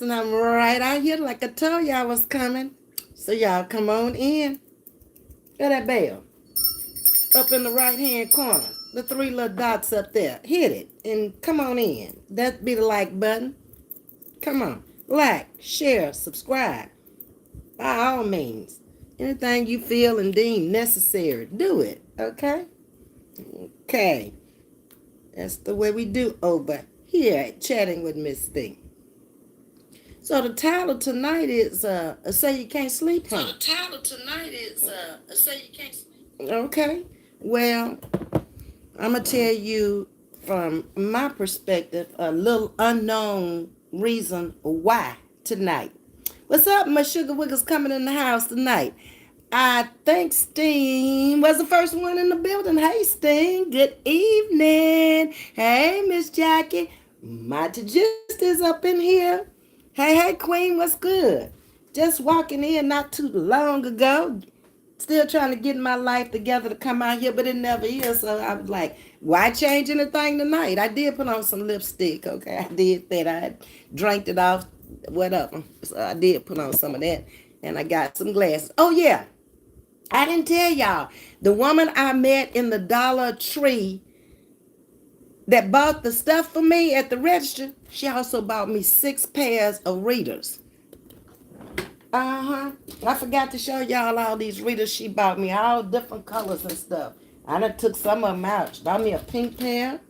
And I'm right out here like I told y'all I was coming. So y'all come on in. Hit that bell. Up in the right hand corner. The three little dots up there. Hit it and come on in. That'd be the like button. Come on. Like, share, subscribe. By all means. Anything you feel and deem necessary, do it. Okay? Okay. That's the way we do over here at Chatting with Ms.V. So the title tonight is Say You Can't Sleep, huh? So the title tonight is Say You Can't Sleep. Okay. Well, I'm going to tell you from my perspective a little unknown reason why tonight. What's up, my sugar wiggles coming in the house tonight? I think Steen was the first one in the building. Hey, Steen, good evening. Hey, Miss Jackie. Mighty Gist is up in here. Hey, Queen, what's good? Just walking in not too long ago. Still trying to get my life together to come out here, but it never is. So I was like, why change anything tonight? I did put on some lipstick, okay? I did that. I drank it off, whatever. So I did put on some of that. And I got some glasses. Oh, yeah. I didn't tell y'all. The woman I met in the Dollar Tree that bought the stuff for me at the register, she also bought me 6 pairs of readers. I forgot to show y'all all these readers she bought me, all different colors and stuff. I done took some of them out. She bought me a pink pair.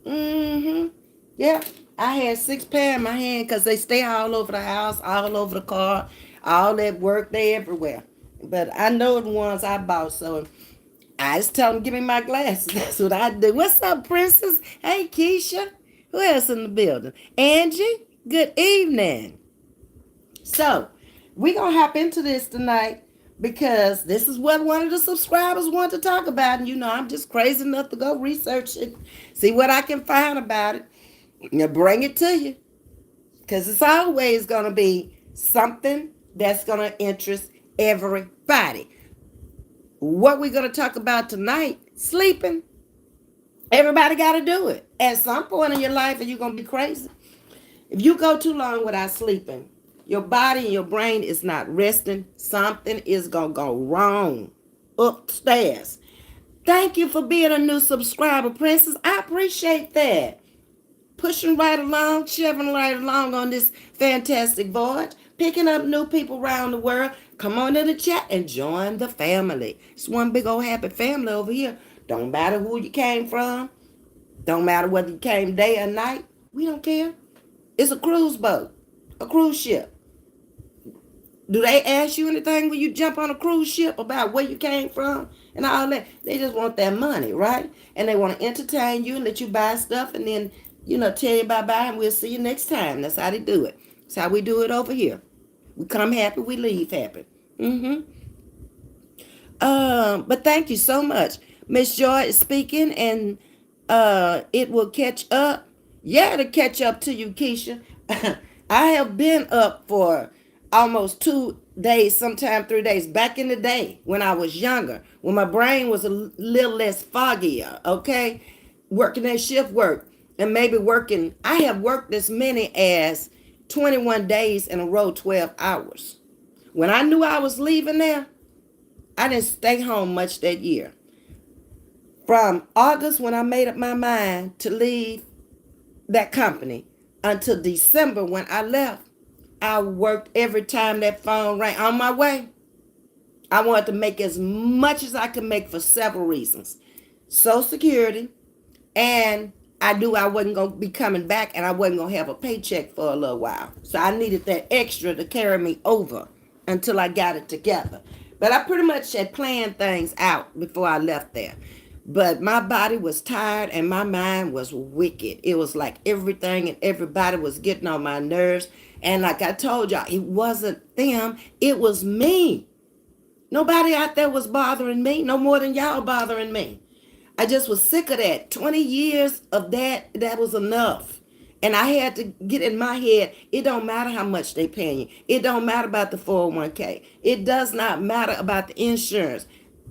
Yeah, I had 6 pair in my hand because they stay all over the house, all over the car, all at work, they everywhere. But I know the ones I bought, so I just tell them, give me my glasses. That's what I do. What's up, Princess? Hey, Keisha. Who else in the building? Angie, good evening. So, we're going to hop into this tonight because this is what one of the subscribers wanted to talk about. And, I'm just crazy enough to go research it, see what I can find about it, and bring it to you. Because it's always going to be something that's going to interest everybody. What we're going to talk about tonight, sleeping. Everybody got to do it. At some point in your life, and you're going to be crazy. If you go too long without sleeping, your body and your brain is not resting. Something is going to go wrong upstairs. Thank you for being a new subscriber, Princess. I appreciate that. Pushing right along, shoving right along on this fantastic voyage, picking up new people around the world. Come on in the chat and join the family. It's one big old happy family over here. Don't matter who you came from. Don't matter whether you came day or night. We don't care. It's a cruise boat, a cruise ship. Do they ask you anything when you jump on a cruise ship about where you came from and all that? They just want that money, right? And they want to entertain you and let you buy stuff and then, tell you bye-bye and we'll see you next time. That's how they do it. That's how we do it over here. We come happy, we leave happy. But thank you so much. Miss Joy is speaking and it will catch up. Yeah, it'll catch up to you, Keisha. I have been up for almost 2 days, sometime 3 days. Back in the day when I was younger, when my brain was a little less foggier, okay? Working that shift work and maybe working. I have worked as many as 21 days in a row, 12 hours. When I knew I was leaving there, I didn't stay home much that year. From August, when I made up my mind to leave that company, until December when I left, I worked every time that phone rang on my way. I wanted to make as much as I could make for several reasons. Social Security, and I knew I wasn't going to be coming back and I wasn't going to have a paycheck for a little while. So I needed that extra to carry me over until I got it together. But I pretty much had planned things out before I left there. But my body was tired and my mind was wicked. It was like everything and everybody was getting on my nerves. And like I told y'all, it wasn't them, it was me. Nobody out there was bothering me, no more than y'all bothering me. I just was sick of that. 20 years of that was enough. And I had to get in my head, it don't matter how much they paying you. It don't matter about the 401k. It does not matter about the insurance.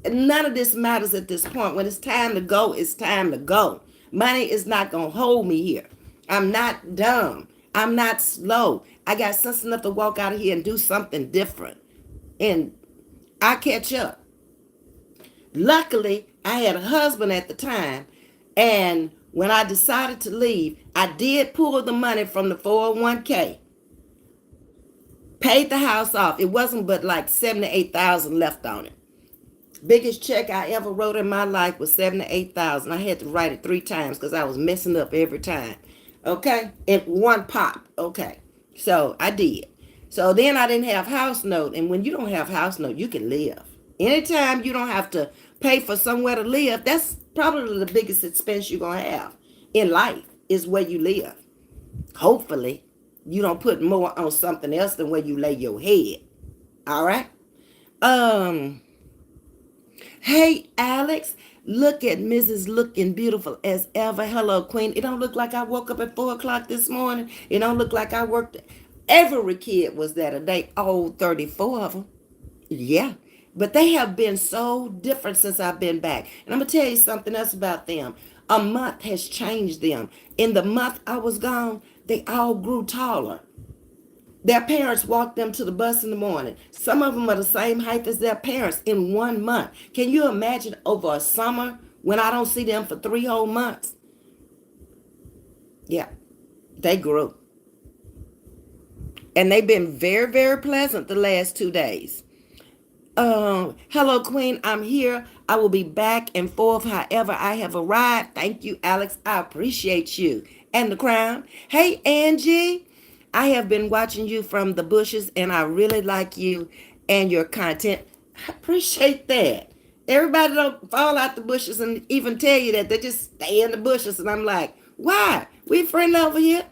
None of this matters at this point. When it's time to go, it's time to go. Money is not going to hold me here. I'm not dumb. I'm not slow. I got sense enough to walk out of here and do something different. And I catch up. Luckily, I had a husband at the time. And when I decided to leave, I did pull the money from the 401k, paid the house off. It wasn't but like 78,000 left on it. Biggest check I ever wrote in my life was 78,000. I had to write it 3 times because I was messing up every time. Okay, in one pop. Okay, so I did. So then I didn't have house note, and when you don't have house note, you can live. Anytime you don't have to pay for somewhere to live, that's probably the biggest expense you're gonna have in life is where you live. Hopefully, you don't put more on something else than where you lay your head. All right. Um. Hey, Alex, look at Mrs. looking beautiful as ever. Hello, Queen. It don't look like I woke up at 4 o'clock this morning. It don't look like I worked. Every kid was that a day. All 34 of them. Yeah. But they have been so different since I've been back. And I'm going to tell you something else about them. A month has changed them. In the month I was gone, they all grew taller. Their parents walked them to the bus in the morning. Some of them are the same height as their parents in 1 month. Can you imagine over a summer when I don't see them for 3 whole months? Yeah, they grew. And they've been very, very pleasant the last 2 days. Hello, Queen. I'm here. I will be back and forth. However, I have arrived. Thank you, Alex. I appreciate you. And the crown. Hey, Angie. I have been watching you from the bushes, and I really like you and your content. I appreciate that. Everybody don't fall out the bushes and even tell you that. They just stay in the bushes, and I'm like, why? We friendly over here.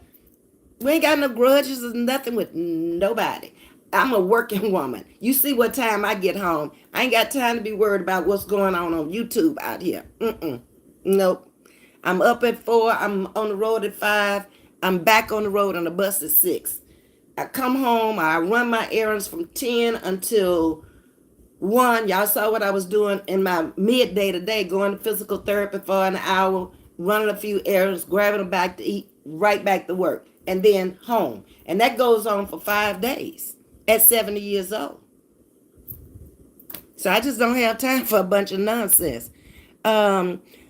We ain't got no grudges or nothing with nobody. I'm a working woman. You see what time I get home. I ain't got time to be worried about what's going on YouTube out here. Nope. I'm up at 4. I'm on the road at 5. I'm back on the road on the bus at 6. I come home. I run my errands from 10 until 1. Y'all saw what I was doing in my midday today, going to physical therapy for an hour, running a few errands, grabbing them back to eat, right back to work, and then home. And that goes on for 5 days at 70 years old. So I just don't have time for a bunch of nonsense.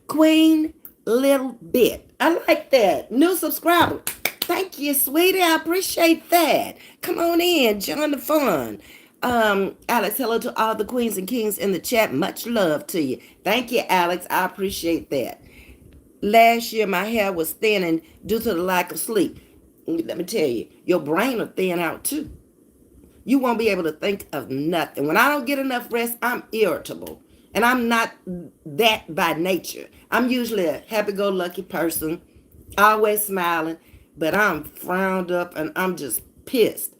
Queen Little Bit. I like that. New subscriber. Thank you, sweetie. I appreciate that. Come on in. Join the fun. Alex, hello to all the queens and kings in the chat. Much love to you. Thank you, Alex. I appreciate that. Last year, my hair was thinning due to the lack of sleep. Let me tell you, your brain will thin out too. You won't be able to think of nothing. When I don't get enough rest, I'm irritable. And I'm not that by nature. I'm usually a happy-go-lucky person, always smiling, but I'm frowned up and I'm just pissed.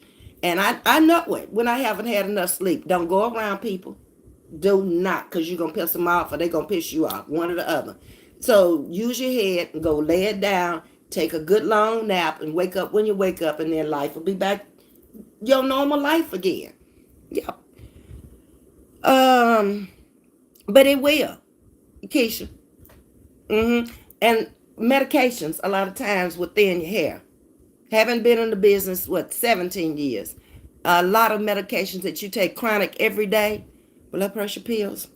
And I know it when I haven't had enough sleep. Don't go around people. Do not, because you're going to piss them off or they're going to piss you off, one or the other. So use your head and go lay it down, take a good long nap, and wake up when you wake up, and then life will be back your normal life again. Yep. But it will, Keisha. And medications a lot of times will thin your hair. Haven't been in the business, 17 years. A lot of medications that you take chronic every day, blood pressure pills,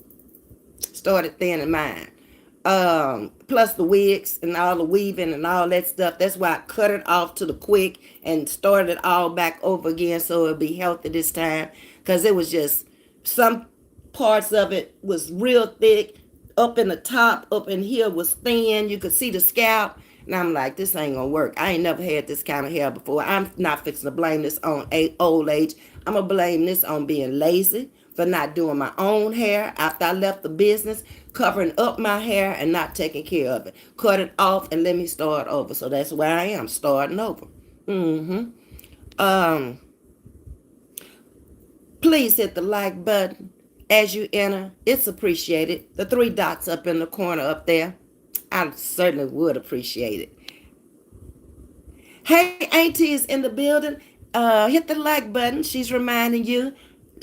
started thinning mine. Plus the wigs and all the weaving and all that stuff. That's why I cut it off to the quick and started it all back over again so it'll be healthy this time. Because it was just some parts of it was real thick. Up in the top, up in here was thin. You could see the scalp. And I'm like, this ain't gonna work. I ain't never had this kind of hair before. I'm not fixing to blame this on old age. I'm gonna blame this on being lazy, for not doing my own hair after I left the business, covering up my hair and not taking care of it. Cut it off and let me start over. So that's where I am, starting over. Please hit the like button as you enter. It's appreciated. The 3 dots up in the corner up there. I certainly would appreciate it. Hey, Auntie is in the building. Hit the like button. She's reminding you.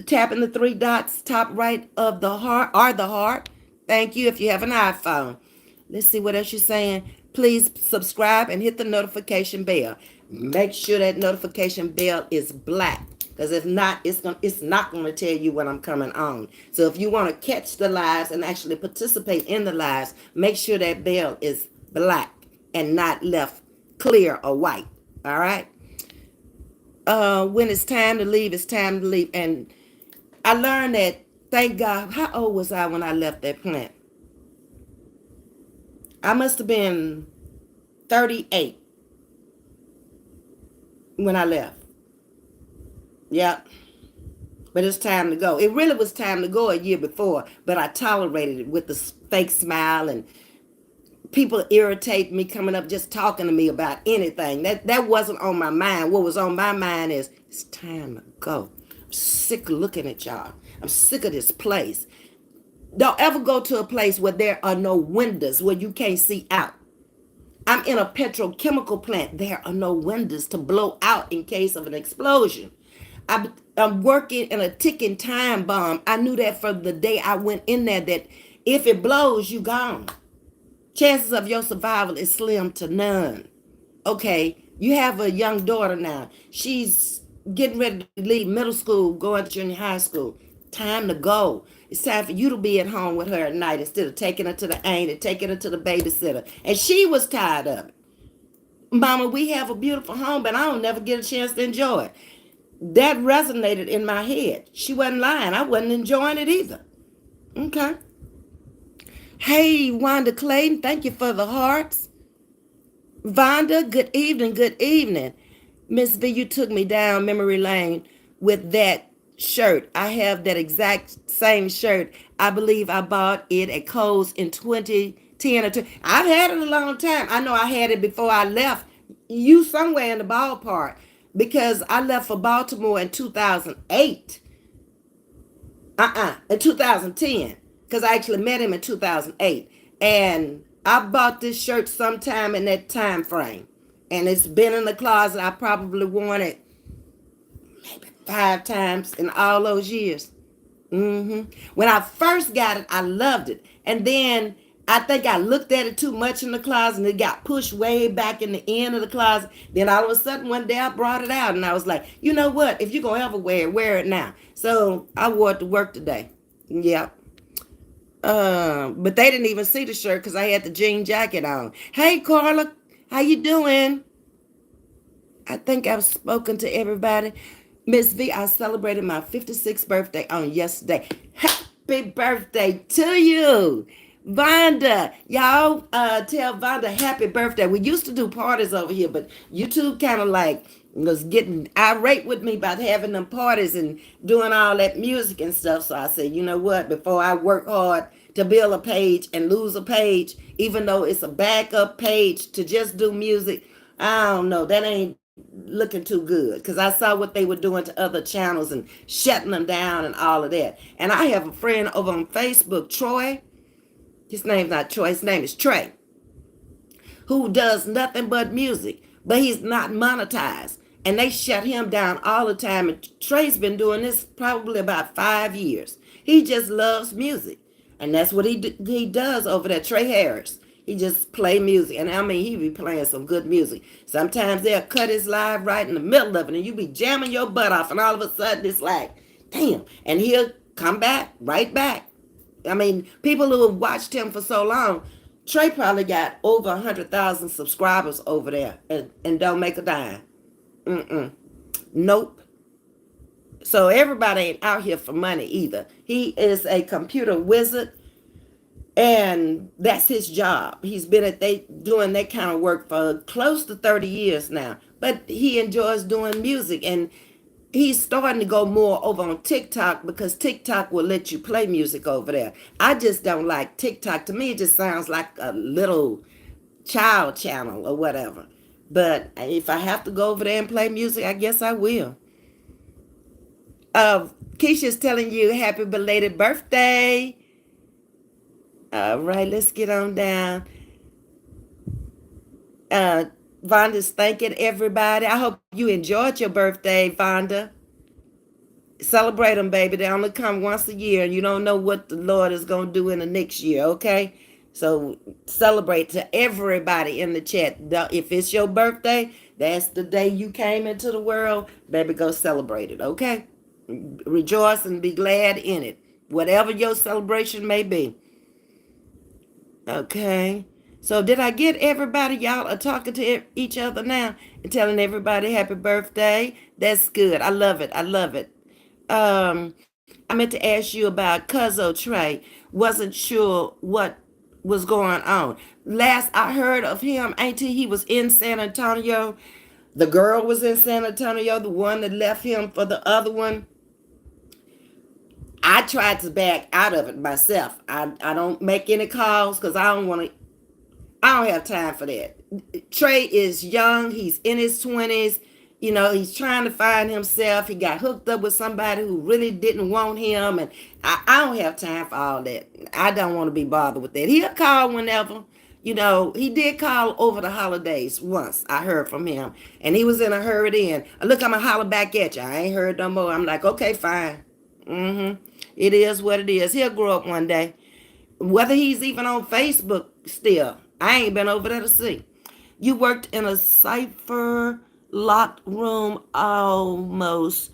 Tapping the 3 dots top right of the heart or the heart. Thank you if you have an iPhone. Let's see what else you're saying. Please subscribe and hit the notification bell. Make sure that notification bell is black. Because if not, it's not gonna tell you when I'm coming on. So if you want to catch the lives and actually participate in the lives, make sure that bell is black and not left clear or white. All right. When it's time to leave, it's time to leave. And I learned that. Thank God. How old was I when I left that plant? I must have been 38 when I left. Yep. But it's time to go. It really was time to go a year before, but I tolerated it with the fake smile, and people irritate me coming up just talking to me about anything. That wasn't on my mind. What was on my mind is it's time to go. I'm sick of looking at y'all. I'm sick of this place. Don't ever go to a place where there are no windows, where you can't see out. I'm in a petrochemical plant. There are no windows to blow out in case of an explosion. I'm working in a ticking time bomb. I knew that from the day I went in there, that if it blows, you gone. Chances of your survival is slim to none. Okay, you have a young daughter now. She's getting ready to leave middle school, going to junior high school. Time to go. It's time for you to be at home with her at night instead of taking her to the aunt and taking her to the babysitter. And she was tired of it. Mama, we have a beautiful home, but I don't never get a chance to enjoy it. That resonated in my head. She wasn't lying. I wasn't enjoying it either. Okay. Hey, Wanda Clayton, thank you for the hearts. Vonda, good evening, good evening. Ms. V, you took me down memory lane with that shirt. I have that exact same shirt. I believe I bought it at Kohl's in 2010 or 2. I've had it a long time. I know I had it before I left. You somewhere in the ballpark, because I left for Baltimore in 2008. In 2010, because I actually met him in 2008, and I bought this shirt sometime in that time frame, and it's been in the closet. I probably worn it maybe 5 times in all those years. When I first got it, I loved it, and then I think I looked at it too much in the closet, and it got pushed way back in the end of the closet. Then all of a sudden, one day I brought it out, and I was like, you know what? If you're gonna ever wear it now. So I wore it to work today. Yep. But they didn't even see the shirt because I had the jean jacket on. Hey, Carla, how you doing? I think I've spoken to everybody. Ms.V, I celebrated my 56th birthday on yesterday. Happy birthday to you. Vonda, y'all tell Vonda happy birthday. We used to do parties over here, but YouTube kind of like was getting irate with me about having them parties and doing all that music and stuff. So I said, you know what? Before I work hard to build a page and lose a page, even though it's a backup page to just do music, I don't know. That ain't looking too good, because I saw what they were doing to other channels and shutting them down and all of that. And I have a friend over on Facebook, Troy. His name's not Troy, his name is Trey, who does nothing but music, but he's not monetized. And they shut him down all the time. And Trey's been doing this probably about 5 years. He just loves music. And that's what he does over there, Trey Harris. He just play music. And I mean, he be playing some good music. Sometimes they'll cut his live right in the middle of it, and you be jamming your butt off, and all of a sudden it's like, damn. And he'll come back, right back. I mean, people who have watched him for so long, Trey probably got over 100,000 subscribers over there, and don't make a dime. Nope. So everybody ain't out here for money either. He is a computer wizard, and that's his job. He's been doing that kind of work for close to 30 years now. But he enjoys doing music, and he's starting to go more over on TikTok, because TikTok will let you play music over there. I just don't like TikTok. To me, it just sounds like a little child channel or whatever. But if I have to go over there and play music, I guess I will. Keisha's telling you happy belated birthday. All right, let's get on down. Vonda's thanking everybody. I hope you enjoyed your birthday, Vonda. Celebrate them, baby. They only come once a year, and you don't know what the Lord is going to do in the next year, okay? So celebrate to everybody in the chat. If it's your birthday, That's the day you came into the world. Baby, go celebrate it, okay? Rejoice and be glad in it. Whatever your celebration may be. Okay. So did I get everybody? Y'all are talking to each other now and telling everybody happy birthday. That's good. I love it. I love it. I meant to ask you about Cuzzo Trey. Wasn't sure what was going on. Last I heard of him, ain't he was in San Antonio. The girl was in San Antonio, the one that left him for the other one. I tried to back out of it myself. I don't make any calls because I don't have time for that. Trey is young. He's in his 20s. You know, he's trying to find himself. He got hooked up with somebody who really didn't want him. And I don't have time for all that. I don't want to be bothered with that. He'll call whenever. You know, he did call over the holidays once. I heard from him. And he was in a hurry then. Look, I'm going to holler back at you. I ain't heard no more. I'm like, okay, fine. It is what it is. He'll grow up one day. Whether he's even on Facebook still, I ain't been over there to see. You worked in a cipher locked room almost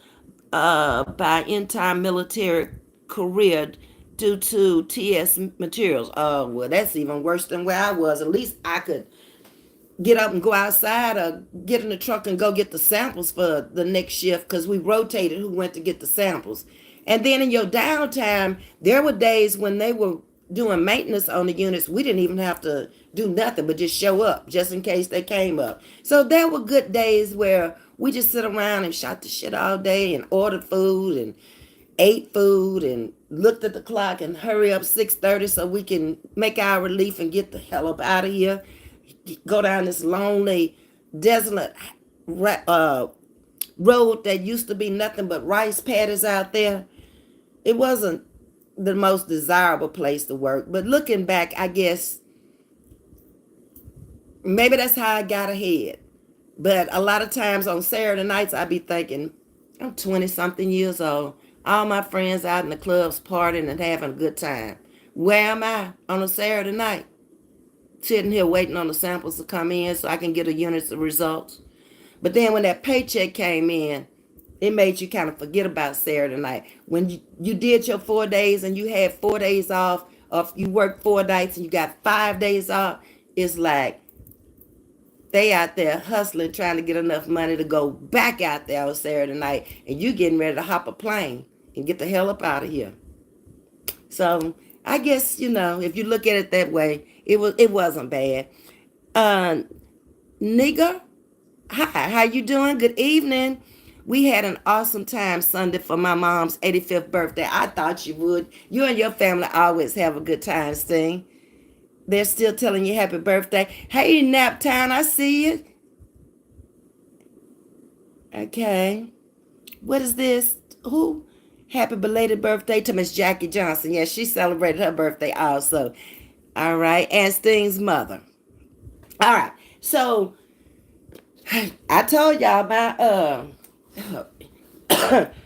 by entire military career due to TS materials. Oh, well, that's even worse than where I was. At least I could get up and go outside or get in the truck and go get the samples for the next shift because we rotated who went to get the samples. And then in your downtime, there were days when they were doing maintenance on the units. We didn't even have to do nothing but just show up just in case they came up. So there were good days where we just sit around and shot the shit all day and ordered food and ate food and looked at the clock and hurry up 6:30 so we can make our relief and get the hell up out of here. Go down this lonely, desolate road that used to be nothing but rice paddies out there. It wasn't the most desirable place to work. But looking back, I guess maybe that's how I got ahead. But a lot of times on Saturday nights, I be thinking, I'm 20 something years old. All my friends out in the clubs partying and having a good time. Where am I on a Saturday night? Sitting here waiting on the samples to come in so I can get a unit of results. But then when that paycheck came in, it made you kind of forget about Saturday night. When you did your 4 days and you had 4 days off, or if you worked 4 nights and you got 5 days off, it's like they out there hustling, trying to get enough money to go back out there on Saturday night, and you getting ready to hop a plane and get the hell up out of here. So I guess, if you look at it that way, it wasn't bad. Uh, Nigga, hi, how you doing? Good evening. We had an awesome time Sunday for my mom's 85th birthday. I thought you would. You and your family always have a good time, Sting. They're still telling you happy birthday. Hey, Naptown, I see you. Okay. What is this? Who? Happy belated birthday to Miss Jackie Johnson. Yeah, she celebrated her birthday also. All right. And Sting's mother. All right. So I told y'all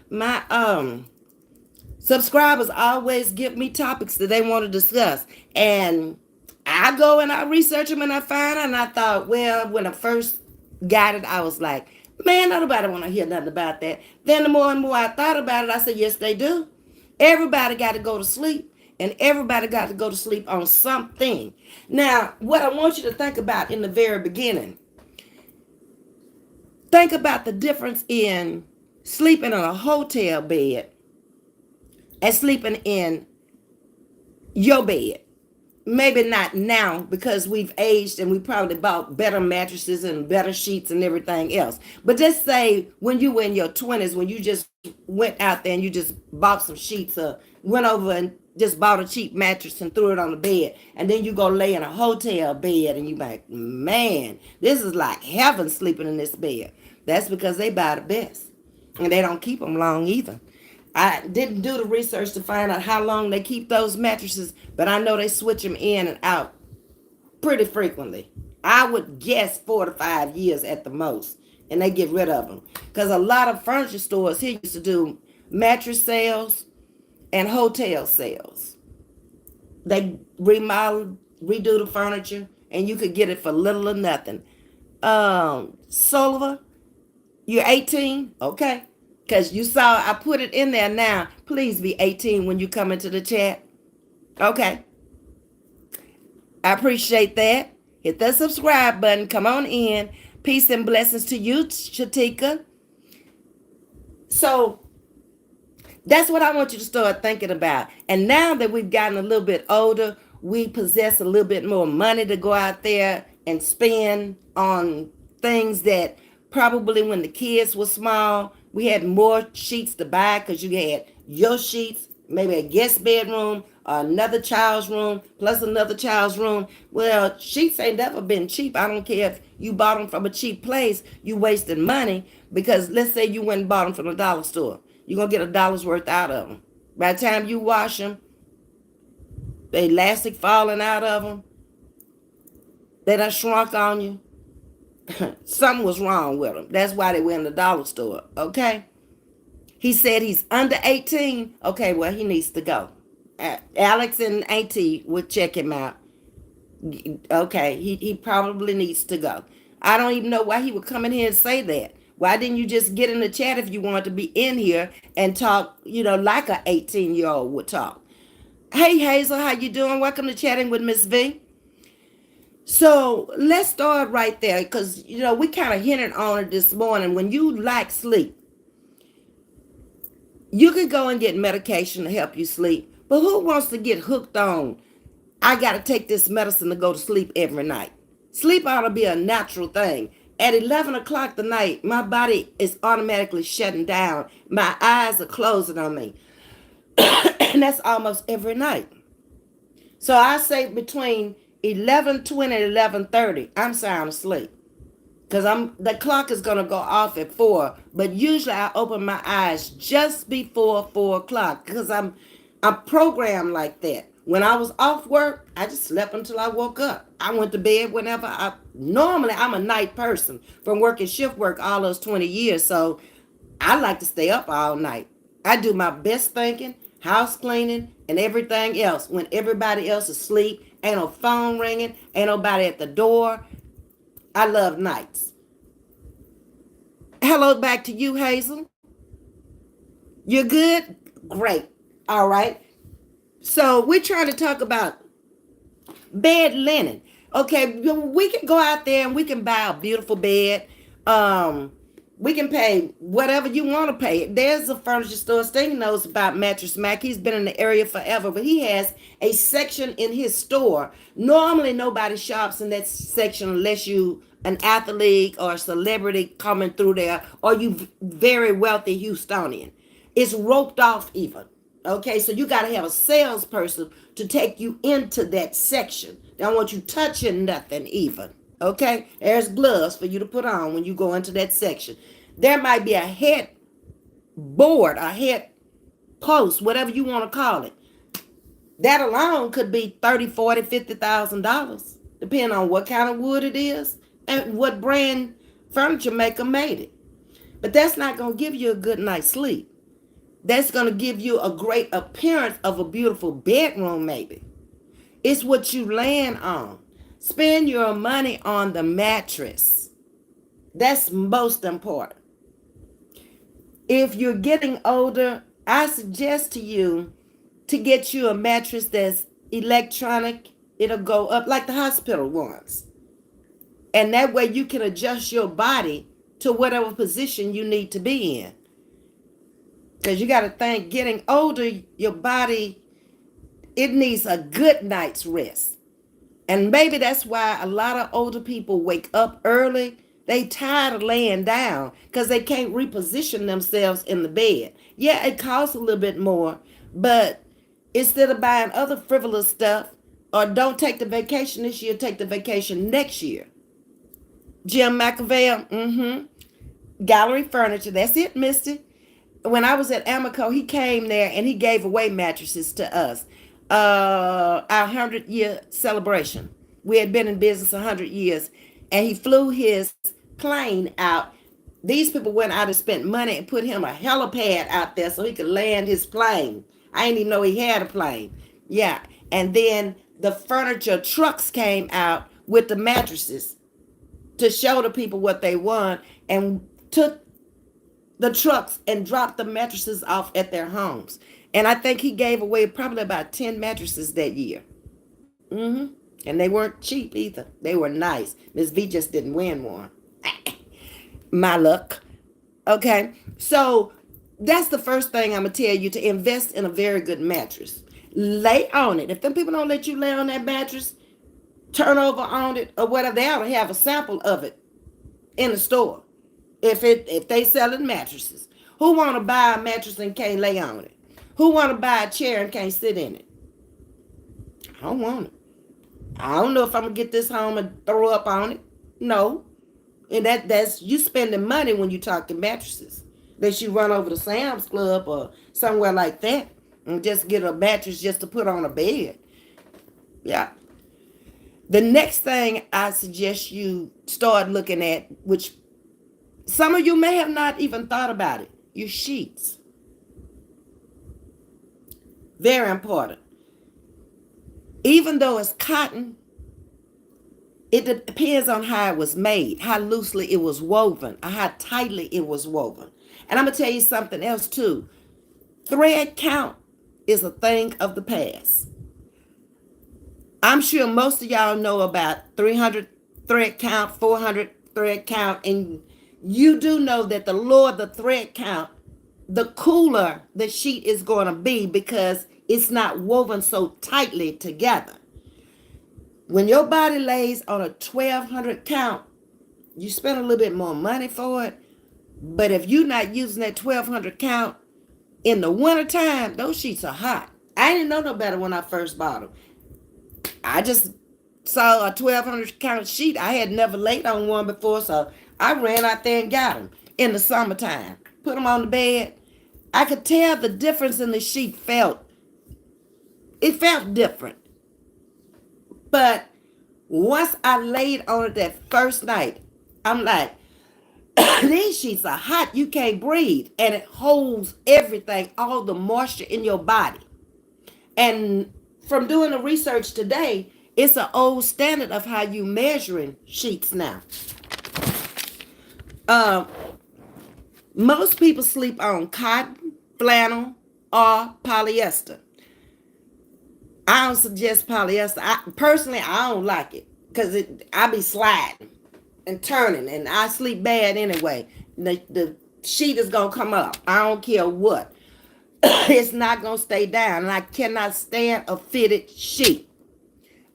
my subscribers always give me topics that they want to discuss. And I go and I research them and I find out, and I thought, well, when I first got it, I was like, man, nobody want to hear nothing about that. Then the more and more I thought about it, I said, yes, they do. Everybody got to go to sleep, and everybody got to go to sleep on something. Now, what I want you to think about in the very beginning, think about the difference in sleeping on a hotel bed and sleeping in your bed. Maybe not now because we've aged and we probably bought better mattresses and better sheets and everything else. But just say when you were in your 20s, when you just went out there and you just bought some sheets or went over and just bought a cheap mattress and threw it on the bed. And then you go lay in a hotel bed and you like, man, this is like heaven sleeping in this bed. That's because they buy the best. And they don't keep them long either. I didn't do the research to find out how long they keep those mattresses, but I know they switch them in and out pretty frequently. I would guess 4 to 5 years at the most, and they get rid of them. Because a lot of furniture stores here used to do mattress sales and hotel sales. They remodel, redo the furniture, and you could get it for little or nothing. Sullivan, you're 18? Okay. Because you saw I put it in there now. Please be 18 when you come into the chat. Okay. I appreciate that. Hit the subscribe button. Come on in. Peace and blessings to you, Shatika. So that's what I want you to start thinking about. And now that we've gotten a little bit older, we possess a little bit more money to go out there and spend on things that probably when the kids were small, we had more sheets to buy because you had your sheets, maybe a guest bedroom, or another child's room, plus another child's room. Well, sheets ain't never been cheap. I don't care if you bought them from a cheap place, you wasted money because let's say you went and bought them from the dollar store. You're going to get $1 worth out of them. By the time you wash them, the elastic falling out of them, they done shrunk on you. Something was wrong with them. That's why they went in the dollar store, okay? He said he's under 18. Okay, well, he needs to go. Alex and Auntie would check him out. Okay, he probably needs to go. I don't even know why he would come in here and say that. Why didn't you just get in the chat if you wanted to be in here and talk, like a 18-year-old would talk? Hey Hazel, how you doing? Welcome to Chatting with Ms.V. So let's start right there because we kind of hinted on it this morning. When you lack sleep, you can go and get medication to help you sleep. But who wants to get hooked on? I got to take this medicine to go to sleep every night. Sleep ought to be a natural thing. At 11 o'clock the night, my body is automatically shutting down. My eyes are closing on me. And that's almost every night. So I say between 11:20 and 11:30, I'm sound asleep. Because the clock is gonna go off at 4, but usually I open my eyes just before 4 o'clock because I'm programmed like that. When I was off work, I just slept until I woke up. I went to bed whenever normally I'm a night person from working shift work all those 20 years, so I like to stay up all night. I do my best thinking, house cleaning, and everything else when everybody else is asleep. Ain't no phone ringing, ain't nobody at the door. I love nights. Hello back to you, Hazel. You're good? Great. All right. So we're trying to talk about bed linen. Okay, we can go out there and we can buy a beautiful bed. We can pay whatever you want to pay. There's a furniture store. Sting knows about Mattress Mac. He's been in the area forever, but he has a section in his store. Normally, nobody shops in that section unless you an athlete or a celebrity coming through there, or you very wealthy Houstonian. It's roped off even. Okay, so you got to have a salesperson to take you into that section. They don't want you touching nothing even. Okay, there's gloves for you to put on when you go into that section. There might be a head board, a head post, whatever you want to call it. That alone could be 30, 40, $50,000, depending on what kind of wood it is and what brand furniture maker made it. But that's not going to give you a good night's sleep. That's going to give you a great appearance of a beautiful bedroom, maybe. It's what you land on. Spend your money on the mattress. That's most important. If you're getting older, I suggest to you to get you a mattress that's electronic. It'll go up like the hospital ones. And that way you can adjust your body to whatever position you need to be in. Because you got to think, getting older, your body, it needs a good night's rest. And maybe that's why a lot of older people wake up early. They tired of laying down because they can't reposition themselves in the bed. Yeah, it costs a little bit more, but instead of buying other frivolous stuff, or don't take the vacation this year, take the vacation next year. Jim McAvell, Gallery Furniture, that's it, Misty. When I was at Amico, he came there and he gave away mattresses to us. Our 100-year celebration. We had been in business 100 years, and he flew his plane out. These people went out and spent money and put him a helipad out there so he could land his plane. I didn't even know he had a plane. Yeah, and then the furniture trucks came out with the mattresses. to show the people what they want, and took the trucks and dropped the mattresses off at their homes. And I think he gave away probably about 10 mattresses that year. Mm-hmm. And they weren't cheap either. They were nice. Ms.V just didn't win one. My luck. Okay. So that's the first thing I'm going to tell you, to invest in a very good mattress. Lay on it. If them people don't let you lay on that mattress, turn over on it or whatever, they ought to have a sample of it in the store. If they selling mattresses. Who want to buy a mattress and can't lay on it? Who want to buy a chair and can't sit in it? I don't want it. I don't know if I'm gonna get this home and throw up on it. No. And that's you spending money when you talking mattresses. That you run over to Sam's Club or somewhere like that and just get a mattress just to put on a bed. Yeah. The next thing I suggest you start looking at, which some of you may have not even thought about it, your sheets. Very important. Even though it's cotton, it depends on how it was made, how loosely it was woven, or how tightly it was woven. And I'm going to tell you something else too. Thread count is a thing of the past. I'm sure most of y'all know about 300 thread count, 400 thread count, and you do know that the lower the thread count, the cooler the sheet is going to be because it's not woven so tightly together. When your body lays on a 1200 count, you spend a little bit more money for it. But if you're not using that 1200 count in the wintertime, those sheets are hot. I didn't know no better when I first bought them. I just saw a 1200 count sheet. I had never laid on one before, so I ran out there and got them in the summertime. Put them on the bed. I could tell the difference in the sheet felt. It felt different. But once I laid on it that first night, I'm like, these sheets are hot. You can't breathe. And it holds everything, all the moisture in your body. And from doing the research today, it's an old standard of how you measuring sheets now. Most people sleep on cotton, flannel, or polyester. I don't suggest polyester. Personally, I don't like it because I be sliding and turning, and I sleep bad anyway. The sheet is going to come up. I don't care what. It's not going to stay down, and I cannot stand a fitted sheet.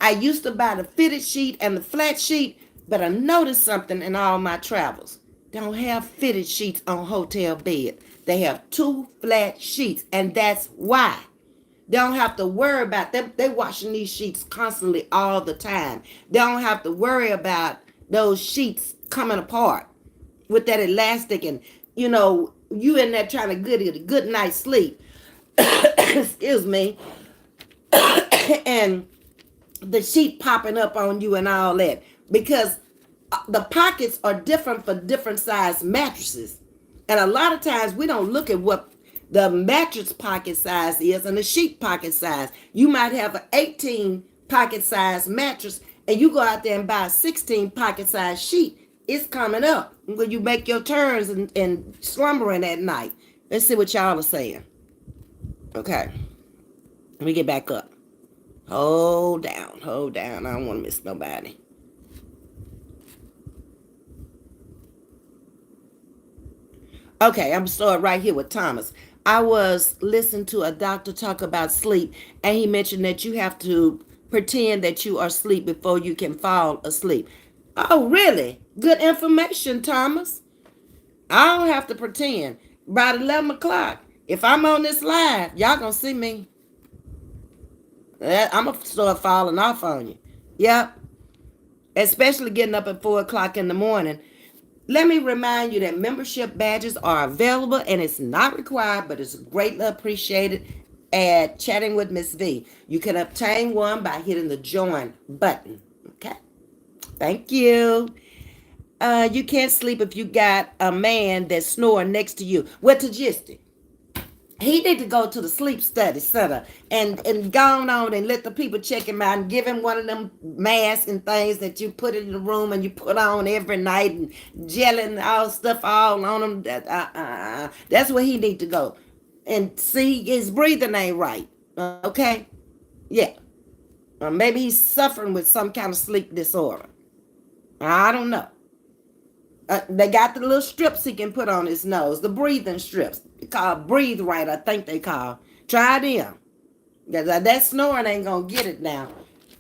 I used to buy the fitted sheet and the flat sheet, but I noticed something in all my travels. They don't have fitted sheets on hotel bed. They have 2 flat sheets, and that's why. They don't have to worry about them. They're washing these sheets constantly all the time. They don't have to worry about those sheets coming apart with that elastic, and you in there trying to get a good night's sleep. Excuse me. And the sheet popping up on you and all that, because the pockets are different for different size mattresses. And a lot of times we don't look at what the mattress pocket size is and the sheet pocket size. You might have an 18 pocket size mattress and you go out there and buy a 16 pocket size sheet. It's coming up when you make your turns and slumbering at night. Let's see what y'all are saying. Okay. Let me get back up. Hold down. I don't want to miss nobody. Okay, I'm starting right here with Thomas. I was listening to a doctor talk about sleep, and he mentioned that you have to pretend that you are asleep before you can fall asleep. Oh, really? Good information, Thomas. I don't have to pretend. About 11 o'clock, if I'm on this live, y'all gonna see me. I'm gonna start falling off on you. Yep. Especially getting up at 4 o'clock in the morning. Let me remind you that membership badges are available, and it's not required, but it's greatly appreciated at Chatting with Ms.V. You can obtain one by hitting the join button. Okay. Thank you. You can't sleep if you got a man that's snoring next to you. Well, Tajisti, he need to go to the sleep study center and go on and let the people check him out and give him one of them masks and things that you put in the room and you put on every night and gelling and all stuff all on him. That's where he need to go. And see, his breathing ain't right. Okay? Yeah. Maybe he's suffering with some kind of sleep disorder. I don't know. They got the little strips he can put on his nose, the breathing strips. Called Breathe Right, I think they call. Try them. That snoring ain't gonna get it now.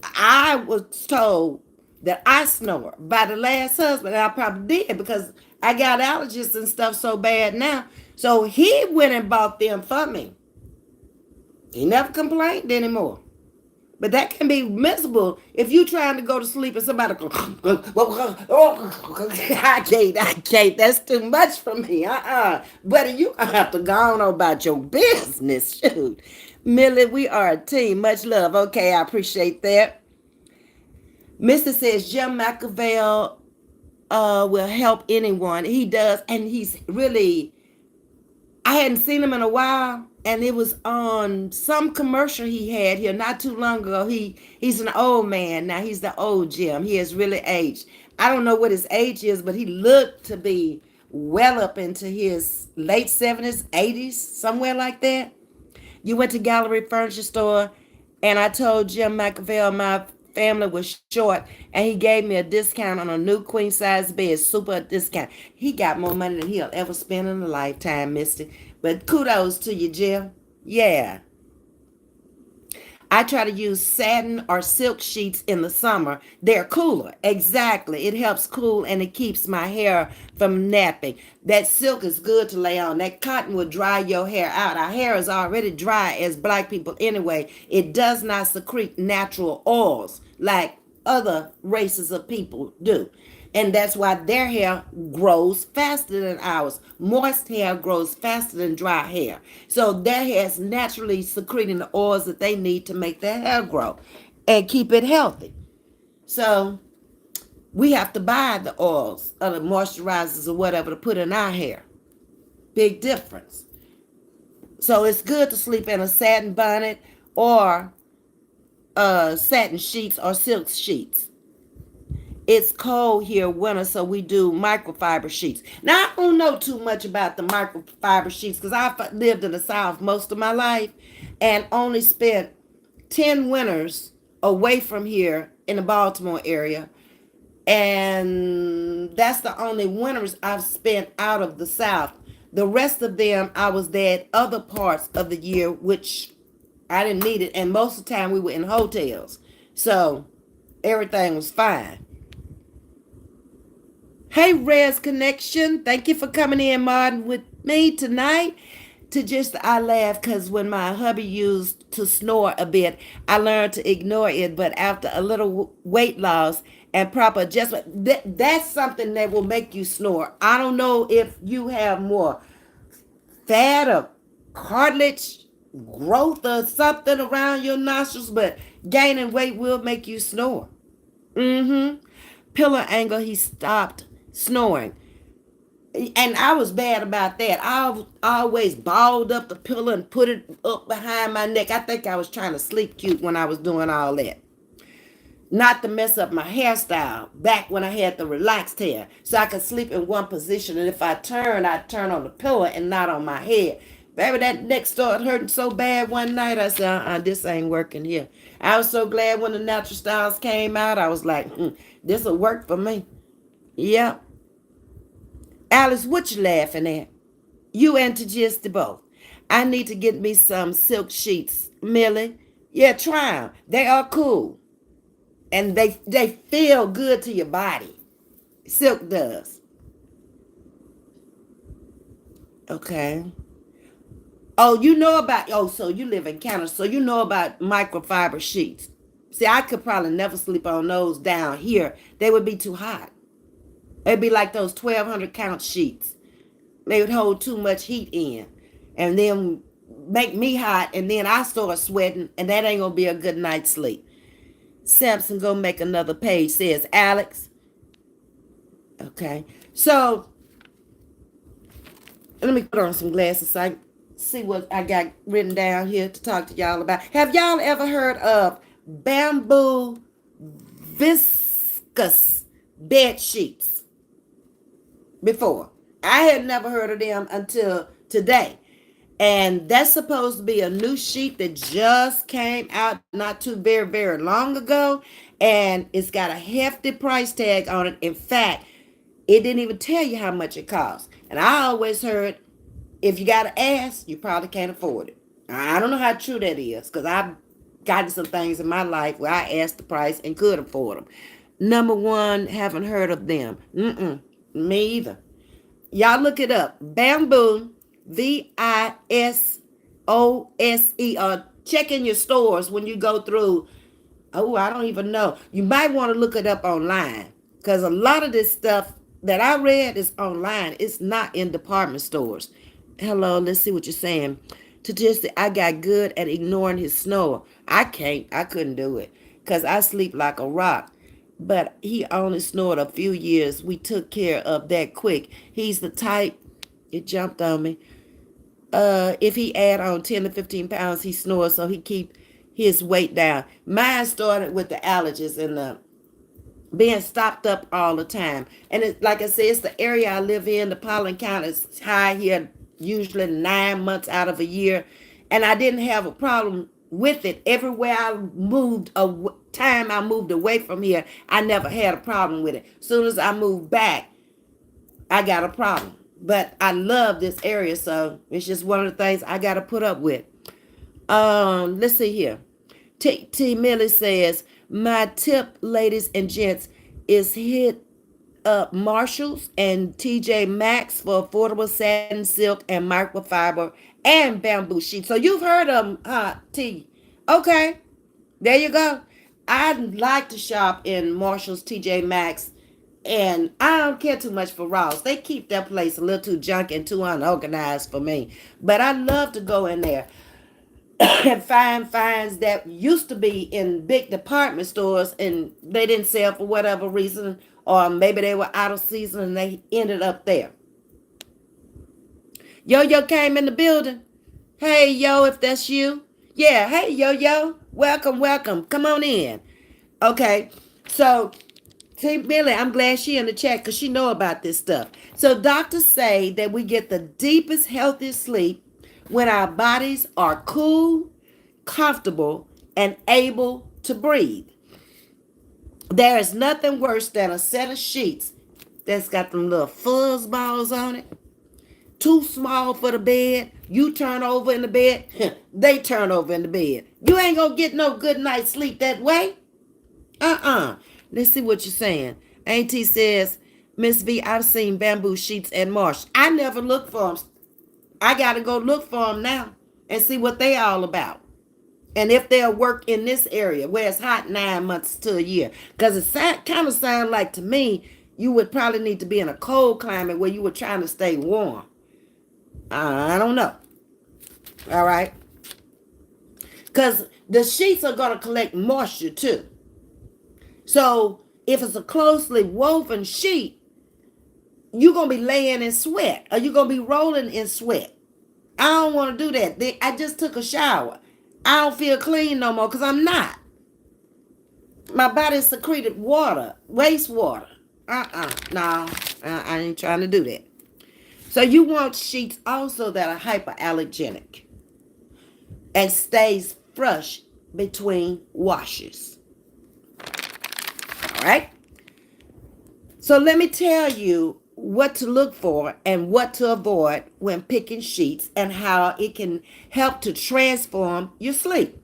I was told that I snore by the last husband, and I probably did because I got allergies and stuff so bad now. So he went and bought them for me. He never complained anymore. But that can be miserable if you trying to go to sleep and somebody go, I can't. That's too much for me. Buddy, you have to go on about your business. Shoot. Millie, we are a team. Much love. Okay, I appreciate that. Mr. says Jim McAvell will help anyone. He does, and he's really, I hadn't seen him in a while, and it was on some commercial he had here not too long ago. He's an old man now. He's the old Jim. He has really aged. I don't know what his age is, but he looked to be well up into his late 70s, 80s, somewhere like that. You went to Gallery Furniture Store, and I told Jim McAvell my family was short, and he gave me a discount on a new queen size bed, super discount. He got more money than he'll ever spend in a lifetime, Misty. But kudos to you, Jim. Yeah. I try to use satin or silk sheets in the summer. They're cooler. Exactly. It helps cool and it keeps my hair from napping. That silk is good to lay on. That cotton will dry your hair out. Our hair is already dry as black people anyway. It does not secrete natural oils like other races of people do. And that's why their hair grows faster than ours. Moist hair grows faster than dry hair. So their hair is naturally secreting the oils that they need to make their hair grow and keep it healthy. So we have to buy the oils or the moisturizers or whatever to put in our hair. Big difference. So it's good to sleep in a satin bonnet or satin sheets or silk sheets. It's cold here winter, so we do microfiber sheets. Now, I don't know too much about the microfiber sheets because I've lived in the South most of my life and only spent 10 winters away from here in the Baltimore area. And that's the only winters I've spent out of the South. The rest of them, I was there at other parts of the year, which I didn't need it. And most of the time, we were in hotels. So everything was fine. Hey, Rez Connection. Thank you for coming in, Martin, with me tonight. I laugh because when my hubby used to snore a bit, I learned to ignore it. But after a little weight loss and proper adjustment, that's something that will make you snore. I don't know if you have more fat or cartilage growth or something around your nostrils, but gaining weight will make you snore. Pillow angle, he stopped snoring. And I was bad about that. I always balled up the pillow and put it up behind my neck. I think I was trying to sleep cute when I was doing all that. Not to mess up my hairstyle back when I had the relaxed hair. So I could sleep in one position. And if I'd turn on the pillow and not on my head. Baby, that neck started hurting so bad one night. I said, this ain't working here. I was so glad when the natural styles came out. I was like, this will work for me. Yep. Alice, what you laughing at? You and Tajista both. I need to get me some silk sheets, Millie. Yeah, try them. They are cool. And they feel good to your body. Silk does. Okay. So you live in Canada, so you know about microfiber sheets. See, I could probably never sleep on those down here. They would be too hot. It'd be like those 1,200 count sheets. They would hold too much heat in. And then make me hot, and then I start sweating, and that ain't going to be a good night's sleep. Samson go make another page, says Alex. Okay. So, let me put on some glasses so I can see what I got written down here to talk to y'all about. Have y'all ever heard of bamboo viscous bed sheets before? I had never heard of them until today. And that's supposed to be a new sheet that just came out not too very long ago. And it's got a hefty price tag on it. In fact, it didn't even tell you how much it costs. And I always heard if you got to ask, you probably can't afford it. I don't know how true that is because I've gotten some things in my life where I asked the price and could afford them. Number one, haven't heard of them. Me either. Y'all look it up. Bamboo, VISOSE. Check in your stores when you go through. Oh, I don't even know. You might want to look it up online because a lot of this stuff that I read is online. It's not in department stores. Hello, let's see what you're saying. Statistic, I got good at ignoring his snore. I can't. I couldn't do it because I sleep like a rock. But he only snored a few years. We took care of that quick. He's the type, it jumped on me. If he add on 10 to 15 pounds, he snores so he keep his weight down. Mine started with the allergies and the being stopped up all the time. And it, like I said, it's the area I live in. The pollen count is high here, usually 9 months out of a year. And I didn't have a problem with it. Everywhere I moved, time I moved away from here, I never had a problem with it. As soon as I moved back, I got a problem. But I love this area, so it's just one of the things I got to put up with. Let's see here. T. Millie says, my tip, ladies and gents, is hit up Marshalls and TJ Maxx for affordable satin, silk, and microfiber and bamboo sheets. So you've heard of them, T? Okay, there you go. I like to shop in Marshalls, TJ Maxx, and I don't care too much for Ross. They keep that place a little too junky and too unorganized for me. But I love to go in there and find finds that used to be in big department stores and they didn't sell for whatever reason, or maybe they were out of season and they ended up there. Yo Yo came in the building. Hey Yo, if that's you. Yeah, hey Yo Yo. Welcome. Come on in. Okay. So T Billy, I'm glad she in the chat because she know about this stuff. So doctors say that we get the deepest, healthiest sleep when our bodies are cool, comfortable, and able to breathe. There is nothing worse than a set of sheets that's got them little fuzz balls on it. Too small for the bed. You turn over in the bed. They turn over in the bed. You ain't gonna get no good night's sleep that way. Let's see what you're saying. Auntie says, Ms.V, I've seen bamboo sheets at Marsh. I never look for them. I got to go look for them now and see what they all about. And if they'll work in this area where it's hot 9 months to a year. Because it kind of sounds like to me, you would probably need to be in a cold climate where you were trying to stay warm. I don't know. All right. Because the sheets are going to collect moisture too. So if it's a closely woven sheet, you're going to be laying in sweat or you're going to be rolling in sweat. I don't want to do that. I just took a shower. I don't feel clean no more because I'm not. My body secreted water, wastewater. No, I ain't trying to do that. So you want sheets also that are hypoallergenic and stays fresh between washes. All right. So let me tell you what to look for and what to avoid when picking sheets and how it can help to transform your sleep.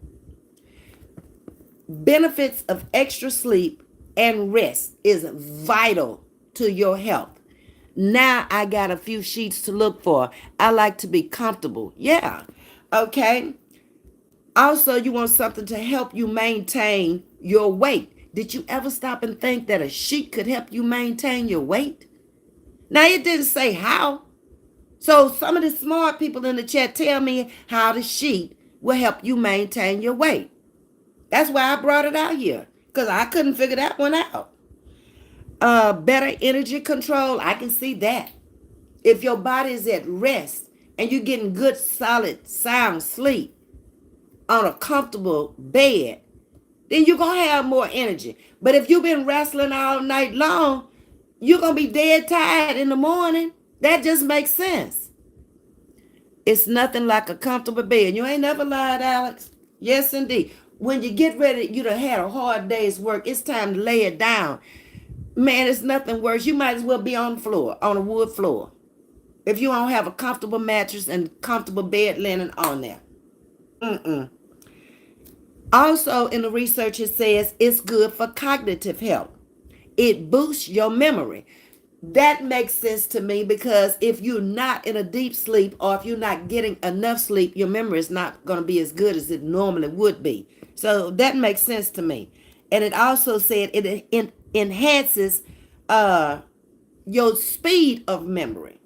Benefits of extra sleep and rest is vital to your health. Now I got a few sheets to look for. I like to be comfortable. Yeah. Okay. Also, you want something to help you maintain your weight. Did you ever stop and think that a sheet could help you maintain your weight? Now, it didn't say how. So some of the smart people in the chat tell me how the sheet will help you maintain your weight. That's why I brought it out here, because I couldn't figure that one out. Better energy control, I can see that. If your body is at rest, and you're getting good, solid, sound sleep on a comfortable bed, then you're going to have more energy. But if you've been wrestling all night long, you're going to be dead tired in the morning. That just makes sense. It's nothing like a comfortable bed. You ain't never lied, Alex. Yes, indeed. When you get ready, you done had a hard day's work. It's time to lay it down. Man, it's nothing worse. You might as well be on the floor, on a wood floor, if you don't have a comfortable mattress and comfortable bed linen on there. Mm-mm. Also, in the research, it says it's good for cognitive health. It boosts your memory. That makes sense to me because if you're not in a deep sleep or if you're not getting enough sleep, your memory is not going to be as good as it normally would be. So that makes sense to me. And it also said it enhances uh, your speed of memory.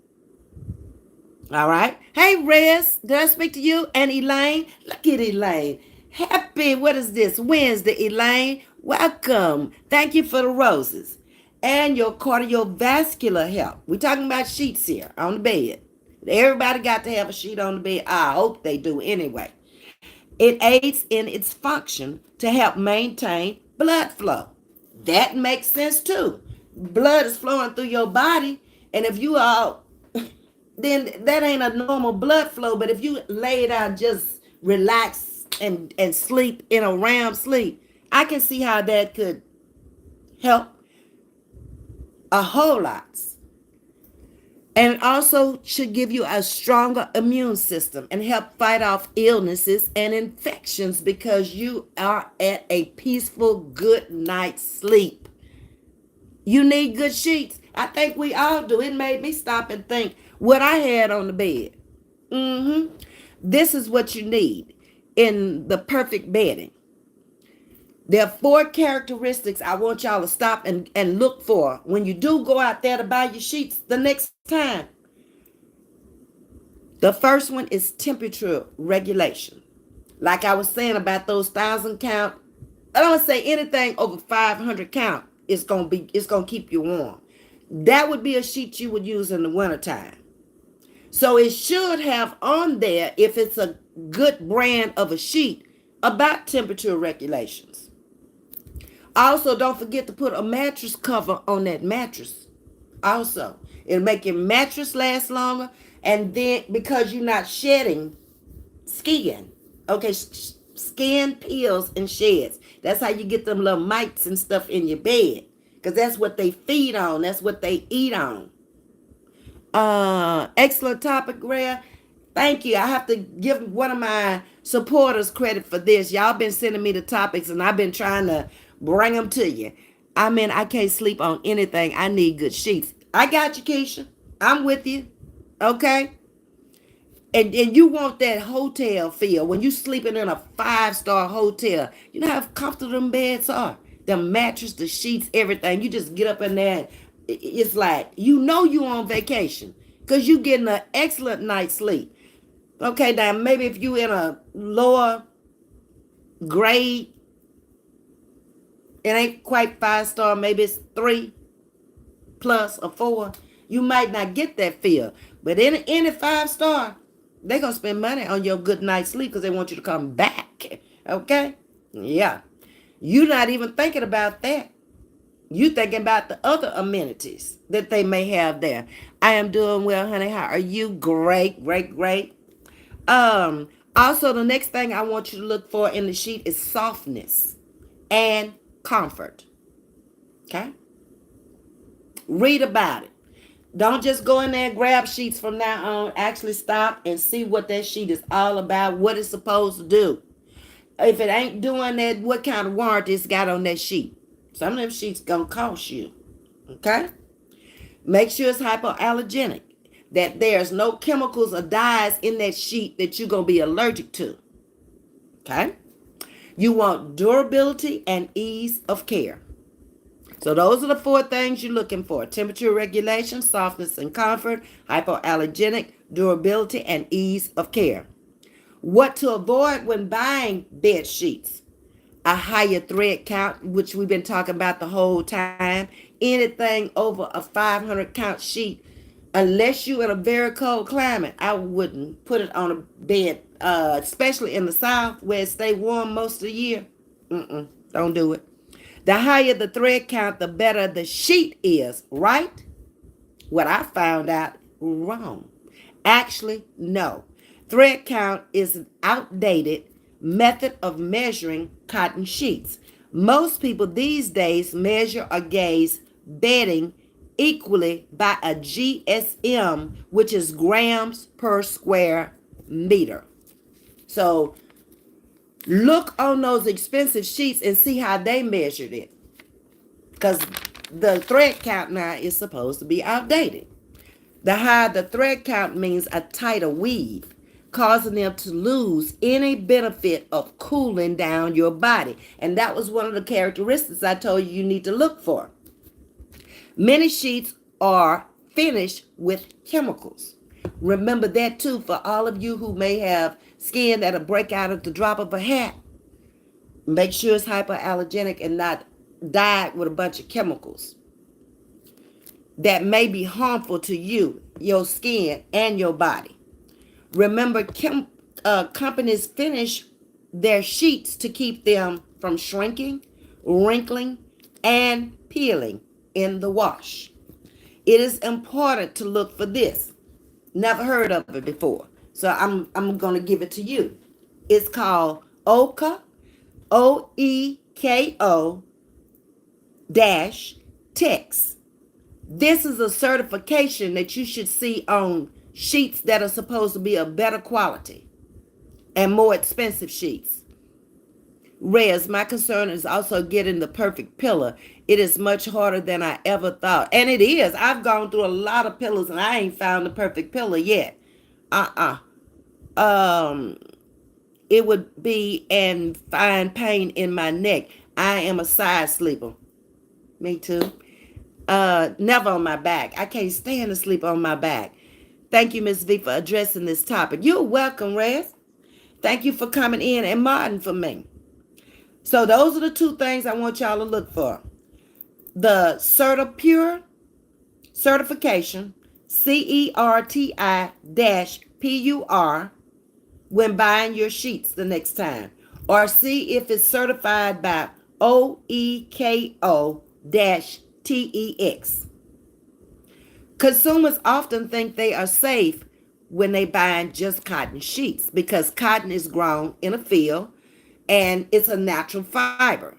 All right. Hey, Rez, did I speak to you? And Elaine? Look at Elaine. Happy, what is this? Wednesday, Elaine. Welcome. Thank you for the roses. And your cardiovascular health. We're talking about sheets here on the bed. Everybody got to have a sheet on the bed. I hope they do anyway. It aids in its function to help maintain blood flow. That makes sense too. Blood is flowing through your body, and if you are then that ain't a normal blood flow. But if you lay down, just relax and sleep in a round sleep, I can see how that could help a whole lot. And it also should give you a stronger immune system and help fight off illnesses and infections because you are at a peaceful, good night's sleep. You need good sheets. I think we all do. It made me stop and think what I had on the bed. Mm-hmm. This is what you need in the perfect bedding. There are four characteristics I want y'all to stop and look for when you do go out there to buy your sheets the next time. The first one is temperature regulation. Like I was saying about those 1,000 count, I don't say anything over 500 count it's gonna keep you warm. That would be a sheet you would use in the wintertime. So it should have on there, if it's a good brand of a sheet, about temperature regulations. Also, don't forget to put a mattress cover on that mattress. Also, it'll make your mattress last longer, and then because you're not shedding skin, okay, skin peels and sheds. That's how you get them little mites and stuff in your bed, because that's what they feed on. That's what they eat on. Excellent topic, Rhea. Thank you. I have to give one of my supporters credit for this. Y'all been sending me the topics and I've been trying to bring them to you. I mean, I can't sleep on anything. I need good sheets. I got you, Keisha. I'm with you. Okay? And you want that hotel feel when you sleeping in a 5-star hotel. You know how comfortable them beds are? The mattress, the sheets, everything. You just get up in there and it's like you know you on vacation because you getting an excellent night's sleep. Okay, now maybe if you in a lower grade, it ain't quite 5-star, maybe it's 3 plus or 4, you might not get that feel. But in any 5-star, they're going to spend money on your good night's sleep because they want you to come back. Okay? Yeah. You're not even thinking about that. You thinking about the other amenities that they may have there. I am doing well, honey. How are you? Great, great, great. Also, the next thing I want you to look for in the sheet is softness and comfort. Okay? Read about it. Don't just go in there and grab sheets from now on. Actually stop and see what that sheet is all about, what it's supposed to do. If it ain't doing that, what kind of warranty it's got on that sheet. Some of them sheets gonna cost you. Okay? Make sure it's hypoallergenic. That there's no chemicals or dyes in that sheet that you're gonna be allergic to. Okay? You want durability and ease of care. So those are the 4 things you're looking for: temperature regulation, softness and comfort, hypoallergenic, durability, and ease of care. What to avoid when buying bed sheets: a higher thread count, which we've been talking about the whole time. Anything over a 500 count sheet, Unless you in a very cold climate, I wouldn't put it on a bed, especially in the South where it stay warm most of the year. Don't do it. The higher the thread count, the better the sheet is, right? What I found out, wrong. Actually, no. Thread count is an outdated method of measuring cotton sheets. Most people these days measure or gauge bedding equally by a GSM, which is grams per square meter. So look on those expensive sheets and see how they measured it. Because the thread count now is supposed to be outdated. The higher the thread count means a tighter weave, causing them to lose any benefit of cooling down your body. And that was one of the characteristics I told you need to look for. Many sheets are finished with chemicals. Remember that too for all of you who may have skin that'll break out at the drop of a hat. Make sure it's hypoallergenic and not dyed with a bunch of chemicals that may be harmful to you, your skin, and your body. Remember, companies finish their sheets to keep them from shrinking, wrinkling, and peeling in the wash. It is important to look for this. Never heard of it before, so I'm going to give it to you. It's called OEKO, OEKO dash text. This is a certification that you should see on sheets that are supposed to be of better quality and more expensive sheets. Rez, my concern is also getting the perfect pillow. It is much harder than I ever thought. And it is. I've gone through a lot of pillows and I ain't found the perfect pillow yet. Um, it would be and find pain in my neck. I am a side sleeper. Me too. Never on my back. I can't stand to sleep on my back. Thank you, Ms.V, for addressing this topic. You're welcome, Rez. Thank you for coming in and modding for me. So those are the two things I want y'all to look for. The CertiPure certification, CERTI-PUR, when buying your sheets the next time. Or see if it's certified by OEKO-TEX. Consumers often think they are safe when they buy just cotton sheets because cotton is grown in a field and it's a natural fiber.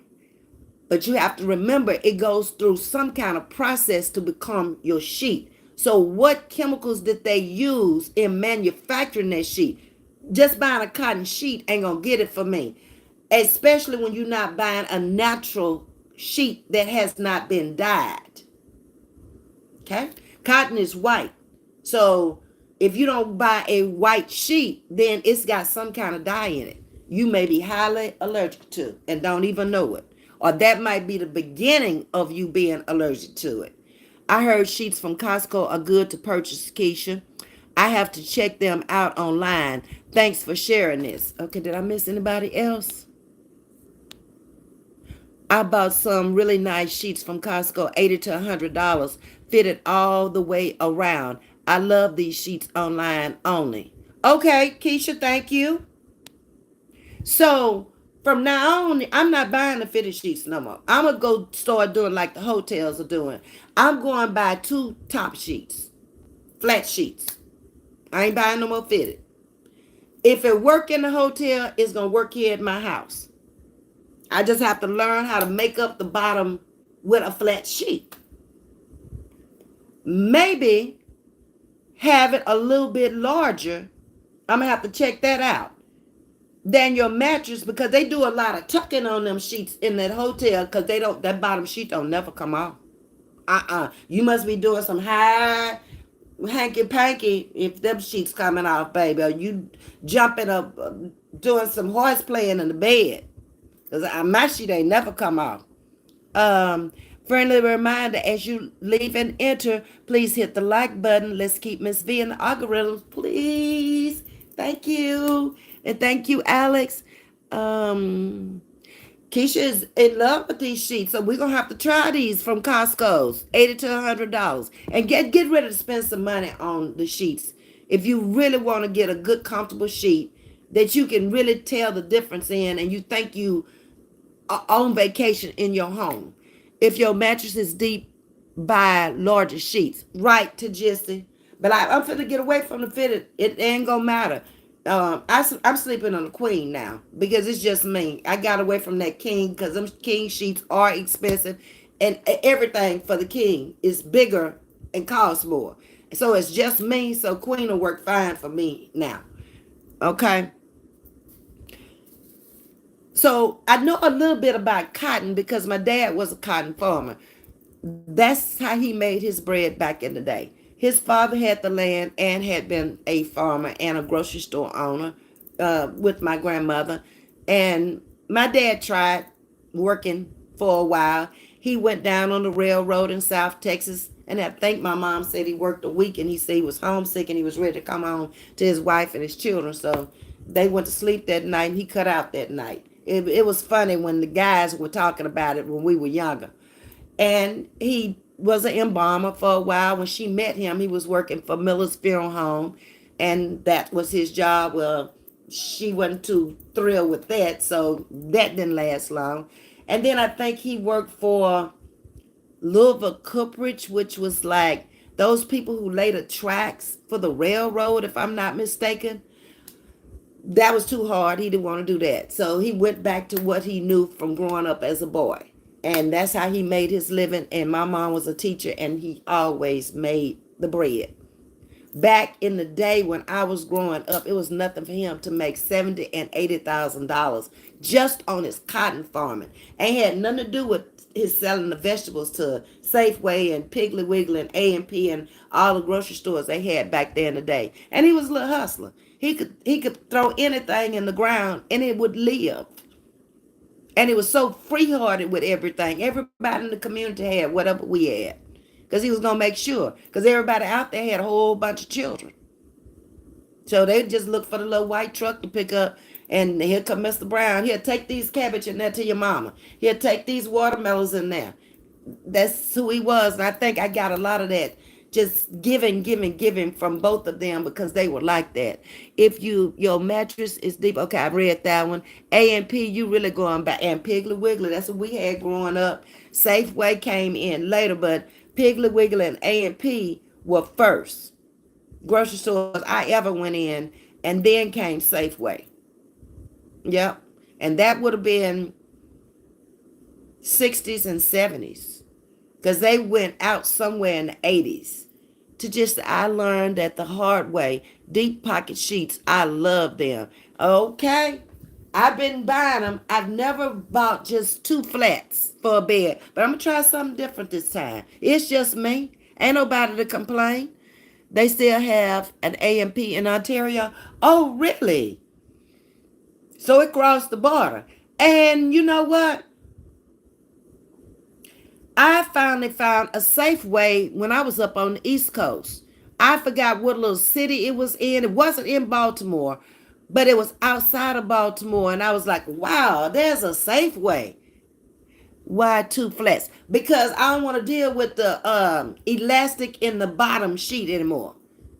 But you have to remember it goes through some kind of process to become your sheet. So what chemicals did they use in manufacturing that sheet? Just buying a cotton sheet ain't gonna get it for me. Especially when you're not buying a natural sheet that has not been dyed. Okay? Cotton is white. So if you don't buy a white sheet, then it's got some kind of dye in it. You may be highly allergic to and don't even know it. Or that might be the beginning of you being allergic to it. I heard sheets from Costco are good to purchase, Keisha. I have to check them out online. Thanks for sharing this. Okay, did I miss anybody else? I bought some really nice sheets from Costco, $80 to $100, fitted all the way around. I love these sheets online only. Okay, Keisha, thank you. So from now on, I'm not buying the fitted sheets no more. I'm going to go start doing like the hotels are doing. I'm going to buy 2 top sheets, flat sheets. I ain't buying no more fitted. If it work in the hotel, it's going to work here at my house. I just have to learn how to make up the bottom with a flat sheet. Maybe have it a little bit larger. I'm going to have to check that out. Than your mattress because they do a lot of tucking on them sheets in that hotel because that bottom sheet don't never come off. You must be doing some high hanky panky if them sheets coming off, baby. Or you jumping up, doing some horse playing in the bed. Because my sheet ain't never come off. Friendly reminder, as you leave and enter, please hit the like button. Let's keep Miss V in the algorithms, please. Thank you. And thank you, Alex. Keisha is in love with these sheets, so we're gonna have to try these from Costco's, $80 to $100, and get ready to spend some money on the sheets. If you really want to get a good, comfortable sheet that you can really tell the difference in, and you think you on vacation in your home. If your mattress is deep, buy larger sheets. Right to Jesse. But I'm finna get away from the fitted. It ain't gonna matter. I'm sleeping on a queen now because it's just me. I got away from that king because them king sheets are expensive, and everything for the king is bigger and costs more. So it's just me. So queen will work fine for me now. Okay. So I know a little bit about cotton because my dad was a cotton farmer. That's how he made his bread back in the day. His father had the land and had been a farmer and a grocery store owner with my grandmother. And my dad tried working for a while. He went down on the railroad in South Texas. And I think my mom said he worked a week and he said he was homesick and he was ready to come home to his wife and his children. So they went to sleep that night and he cut out that night. It was funny when the guys were talking about it when we were younger. And he was an embalmer for a while. When she met him, he was working for Miller's Funeral Home, and that was his job. Well, she wasn't too thrilled with that, so that didn't last long. And then I think he worked for Louisville Cooperage, which was like those people who laid the tracks for the railroad, if I'm not mistaken. That was too hard. He didn't want to do that. So he went back to what he knew from growing up as a boy. And that's how he made his living. And my mom was a teacher and he always made the bread. Back in the day when I was growing up, it was nothing for him to make $70,000 and $80,000 just on his cotton farming. And had nothing to do with his selling the vegetables to Safeway and Piggly Wiggly and A&P and all the grocery stores they had back there in the day. And he was a little hustler. He could throw anything in the ground and it would live. And he was so free hearted with everything. Everybody in the community had whatever we had. Because he was going to make sure. Because everybody out there had a whole bunch of children. So they just look for the little white truck to pick up. And here come Mr. Brown. He'll take these cabbage in there to your mama. He'll take these watermelons in there. That's who he was. And I think I got a lot of that. Just giving from both of them because they were like that. If your mattress is deep, okay, I read that one. A&P, you really going back, and Piggly Wiggly, that's what we had growing up. Safeway came in later, but Piggly Wiggly and A&P were first grocery stores I ever went in, and then came Safeway. Yep, and that would have been 60s and 70s because they went out somewhere in the 80s. To just, I learned that the hard way. Deep pocket sheets, I love them. Okay, I've been buying them. I've never bought just two flats for a bed, but I'm gonna try something different this time. It's just me. Ain't nobody to complain. They still have an A&P in Ontario. Oh, really? So it crossed the border. And you know what? I finally found a Safeway when I was up on the East Coast. I forgot what little city it was in. It wasn't in Baltimore, but it was outside of Baltimore. And I was like, wow, there's a Safeway. Why two flats? Because I don't want to deal with the elastic in the bottom sheet anymore.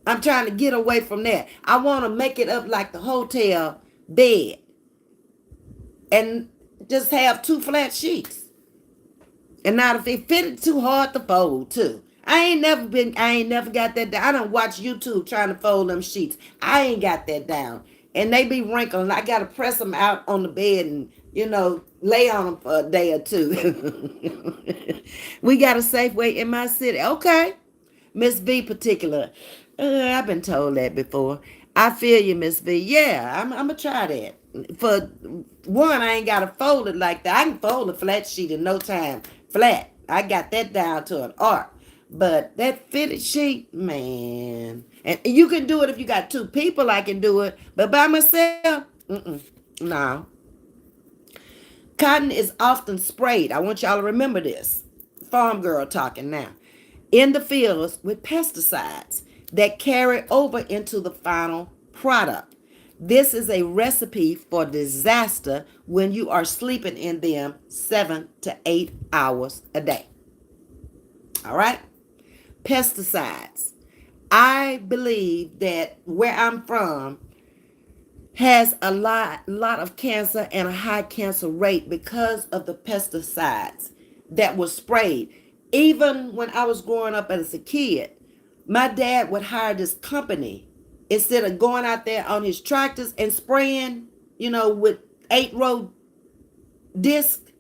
I'm trying to get away from that. I want to make it up like the hotel bed and just have two flat sheets. And not if it fitted too hard to fold too. I ain't never got that down. I don't watch YouTube trying to fold them sheets. I ain't got that down. And they be wrinkling. I gotta press them out on the bed and, lay on them for a day or two. We got a Safeway in my city. Okay. Ms.V particular. I've been told that before. I feel you, Ms.V. Yeah, I'm gonna try that. For one, I ain't gotta fold it like that. I can fold a flat sheet in no time. Flat. I got that down to an art. But that fitted sheet, man. And you can do it if you got two people. I can do it, but by myself, no. Cotton is often sprayed. I want y'all to remember this. Farm girl talking now. In the fields with pesticides that carry over into the final product. This is a recipe for disaster when you are sleeping in them 7 to 8 hours a day. All right? Pesticides. I believe that where I'm from has a lot of cancer and a high cancer rate because of the pesticides that were sprayed. Even when I was growing up as a kid, my dad would hire this company instead of going out there on his tractors and spraying, with 8 row disc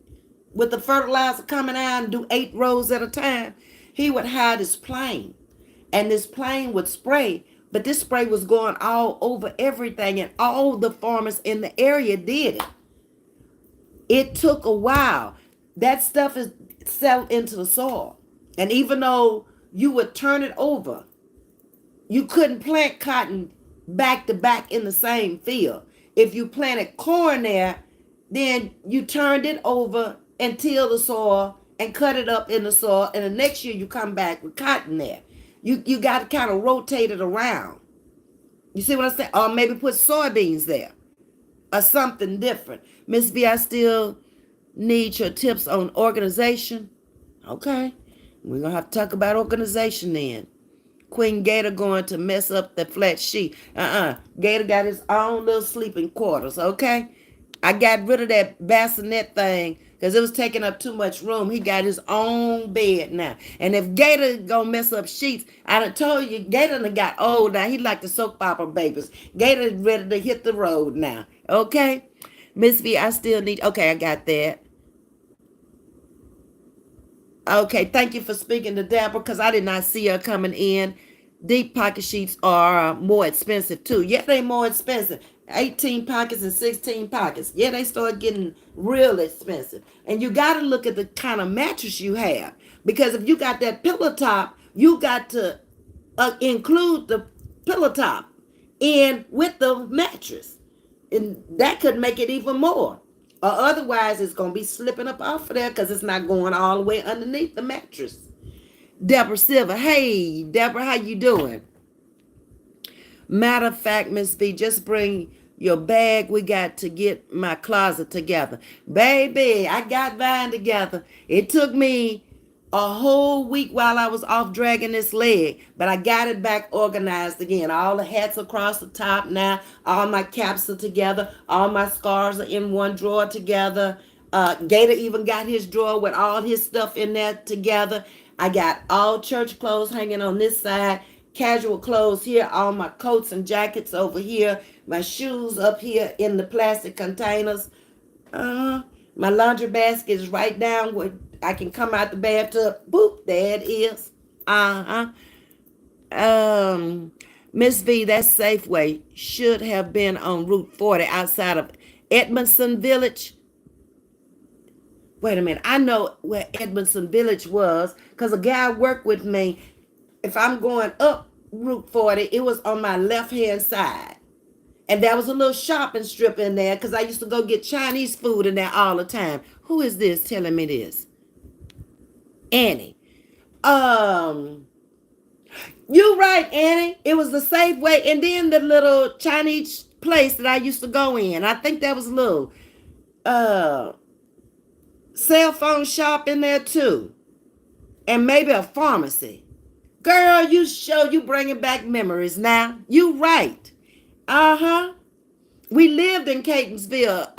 with the fertilizer coming out and do 8 rows at a time. He would hire this plane, and this plane would spray, but this spray was going all over everything, and all the farmers in the area did it. It took a while. That stuff is settled into the soil, and even though you would turn it over, you couldn't plant cotton back to back in the same field. If you planted corn there, then you turned it over and tilled the soil and cut it up in the soil, and the next year you come back with cotton there. You got to kind of rotate it around. You see what I'm saying? Or maybe put soybeans there or something different. Ms.V, I still need your tips on organization. Okay. We're going to have to talk about organization then. Queen Gator going to mess up the flat sheet. Gator got his own little sleeping quarters, okay? I got rid of that bassinet thing because it was taking up too much room. He got his own bed now. And if Gator gonna mess up sheets, I done told you, Gator done got old now. He like the soap opera babies. Gator ready to hit the road now, okay? Ms.V, I still need, okay, I got that. Okay, thank you for speaking to Deborah because I did not see her coming in. Deep pocket sheets are more expensive too. Yeah, they more expensive. 18 pockets and 16 pockets. Yeah, they start getting real expensive. And you got to look at the kind of mattress you have. Because if you got that pillow top, you got to include the pillow top in with the mattress. And that could make it even more. Or otherwise, it's going to be slipping up off of there because it's not going all the way underneath the mattress. Deborah Silver. Hey, Deborah, how you doing? Matter of fact, Miss V, just bring your bag. We got to get my closet together. Baby, I got mine together. It took me a whole week while I was off dragging this leg, but I got it back organized again. All the hats across the top now. All my caps are together. All my scarves are in one drawer together. Gator even got his drawer with all his stuff in there together. I got all church clothes hanging on this side, casual clothes here, all my coats and jackets over here, my shoes up here in the plastic containers. My laundry basket is right down where I can come out the bathtub. Boop, there it is. Miss V, that Safeway should have been on Route 40 outside of Edmondson Village. Wait a minute. I know where Edmondson Village was because a guy worked with me. If I'm going up Route 40, it was on my left-hand side. And there was a little shopping strip in there because I used to go get Chinese food in there all the time. Who is this telling me this? Annie. You right, Annie. It was the Safeway and then the little Chinese place that I used to go in. I think that was a little cell phone shop in there too. And maybe a pharmacy. Girl, you bringing back memories now. You right. We lived in Catonsville,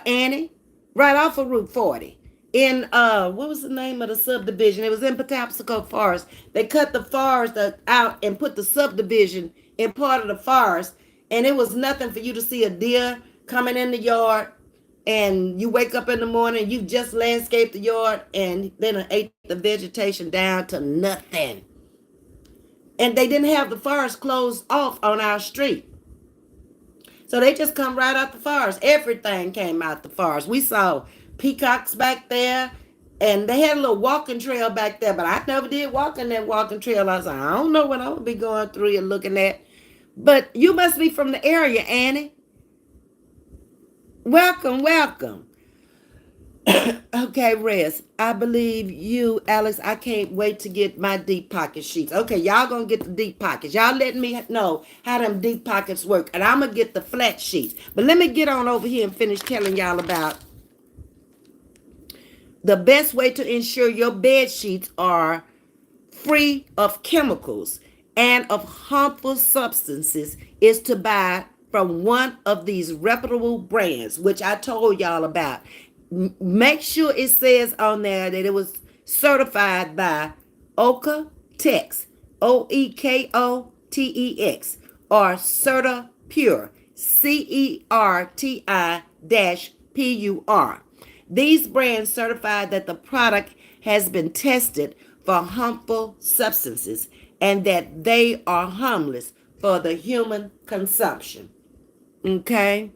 Annie, right off of Route 40. In what was the name of the subdivision? It was in Patapsco Forest. They cut the forest out and put the subdivision in part of the forest, and it was nothing for you to see a deer coming in the yard. And you wake up in the morning, you just landscaped the yard, and then ate the vegetation down to nothing. And they didn't have the forest closed off on our street. So they just come right out the forest. Everything came out the forest. We saw peacocks back there, and they had a little walking trail back there, but I never did walk in that walking trail. I was like, I don't know what I'm going to be going through and looking at. But you must be from the area, Annie. Welcome, welcome. Okay, Rez. I believe you, Alex. I can't wait to get my deep pocket sheets. Okay, y'all gonna get the deep pockets. Y'all let me know how them deep pockets work, and I'm gonna get the flat sheets. But let me get on over here and finish telling y'all about the best way to ensure your bed sheets are free of chemicals and of harmful substances is to buy from one of these reputable brands, which I told y'all about. Make sure it says on there that it was certified by Oka Tex, OEKOTEX, or Certa Pure, CERTI-PUR. These brands certify that the product has been tested for harmful substances and that they are harmless for the human consumption. Okay?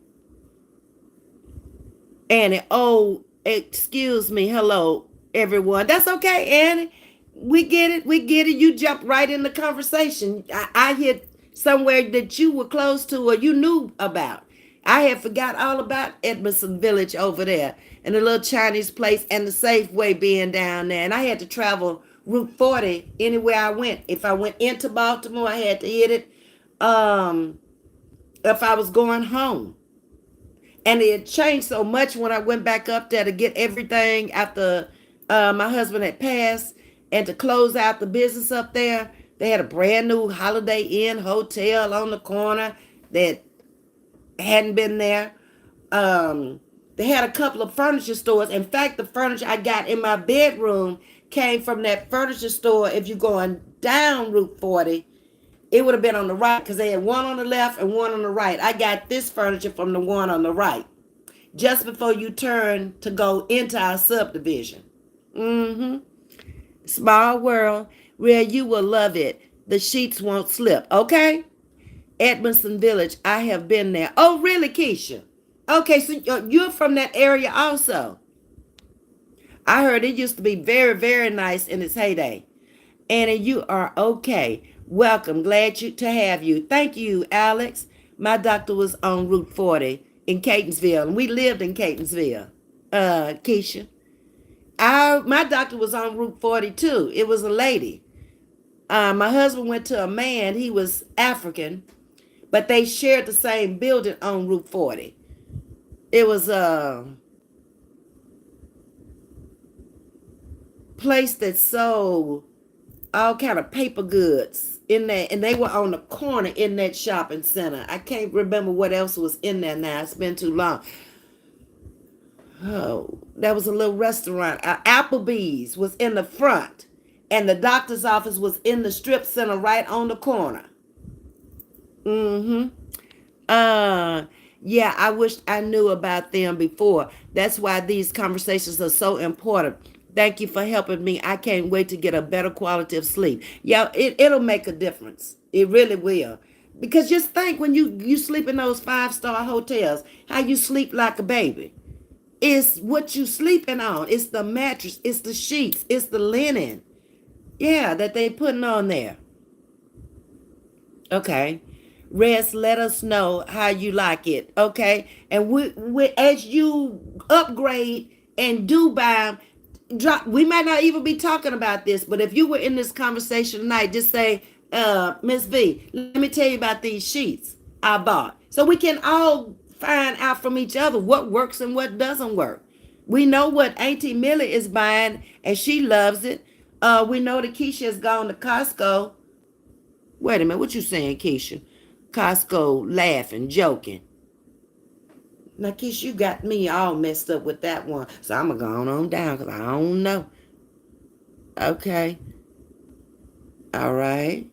Annie, oh, excuse me. Hello, everyone. That's okay, Annie. We get it. We get it. You jumped right in the conversation. I hit somewhere that you were close to or you knew about. I had forgot all about Edmondson Village over there and the little Chinese place and the Safeway being down there. And I had to travel Route 40 anywhere I went. If I went into Baltimore, I had to hit it. If I was going home. And it changed so much when I went back up there to get everything after my husband had passed and to close out the business up there. They had a brand new Holiday Inn hotel on the corner that hadn't been there. They had a couple of furniture stores. In fact, the furniture I got in my bedroom came from that furniture store. If you're going down Route 40, it would have been on the right because they had one on the left and one on the right. I got this furniture from the one on the right just before you turn to go into our subdivision. Mm-hmm. Small world where you will love it. The sheets won't slip. Okay? Edmondson Village. I have been there. Oh, really, Keisha? Okay, so you're from that area also. I heard it used to be very, very nice in its heyday. Annie, you are okay. Welcome. Glad to have you. Thank you, Alex. My doctor was on Route 40 in Catonsville, and we lived in Catonsville. Keisha. My doctor was on Route 42. It was a lady. My husband went to a man. He was African, but they shared the same building on Route 40. It was a place that sold all kind of paper goods in there, and they were on the corner in that shopping center. I can't remember what else was in there now. It's been too long. Oh, that was a little restaurant. Applebee's was in the front, and the doctor's office was in the strip center right on the corner. Mm-hmm. Uh, yeah, I wish I knew about them before. That's why these conversations are so important. Thank you for helping me. I can't wait to get a better quality of sleep. Yeah, it'll make a difference. It really will. Because just think when you sleep in those five-star hotels, how you sleep like a baby. It's what you sleeping on. It's the mattress. It's the sheets. It's the linen. Yeah, that they putting on there. Okay. Rest, let us know how you like it. Okay. And we as you upgrade and do buy, drop, we might not even be talking about this, but if you were in this conversation tonight, just say, Ms. V, let me tell you about these sheets I bought. So we can all find out from each other what works and what doesn't work. We know what Auntie Millie is buying and she loves it. We know that Keisha has gone to Costco. Wait a minute, what you saying, Keisha? Costco laughing, joking. Now, Keisha, you got me all messed up with that one. So I'm going to go on down because I don't know. Okay. All right.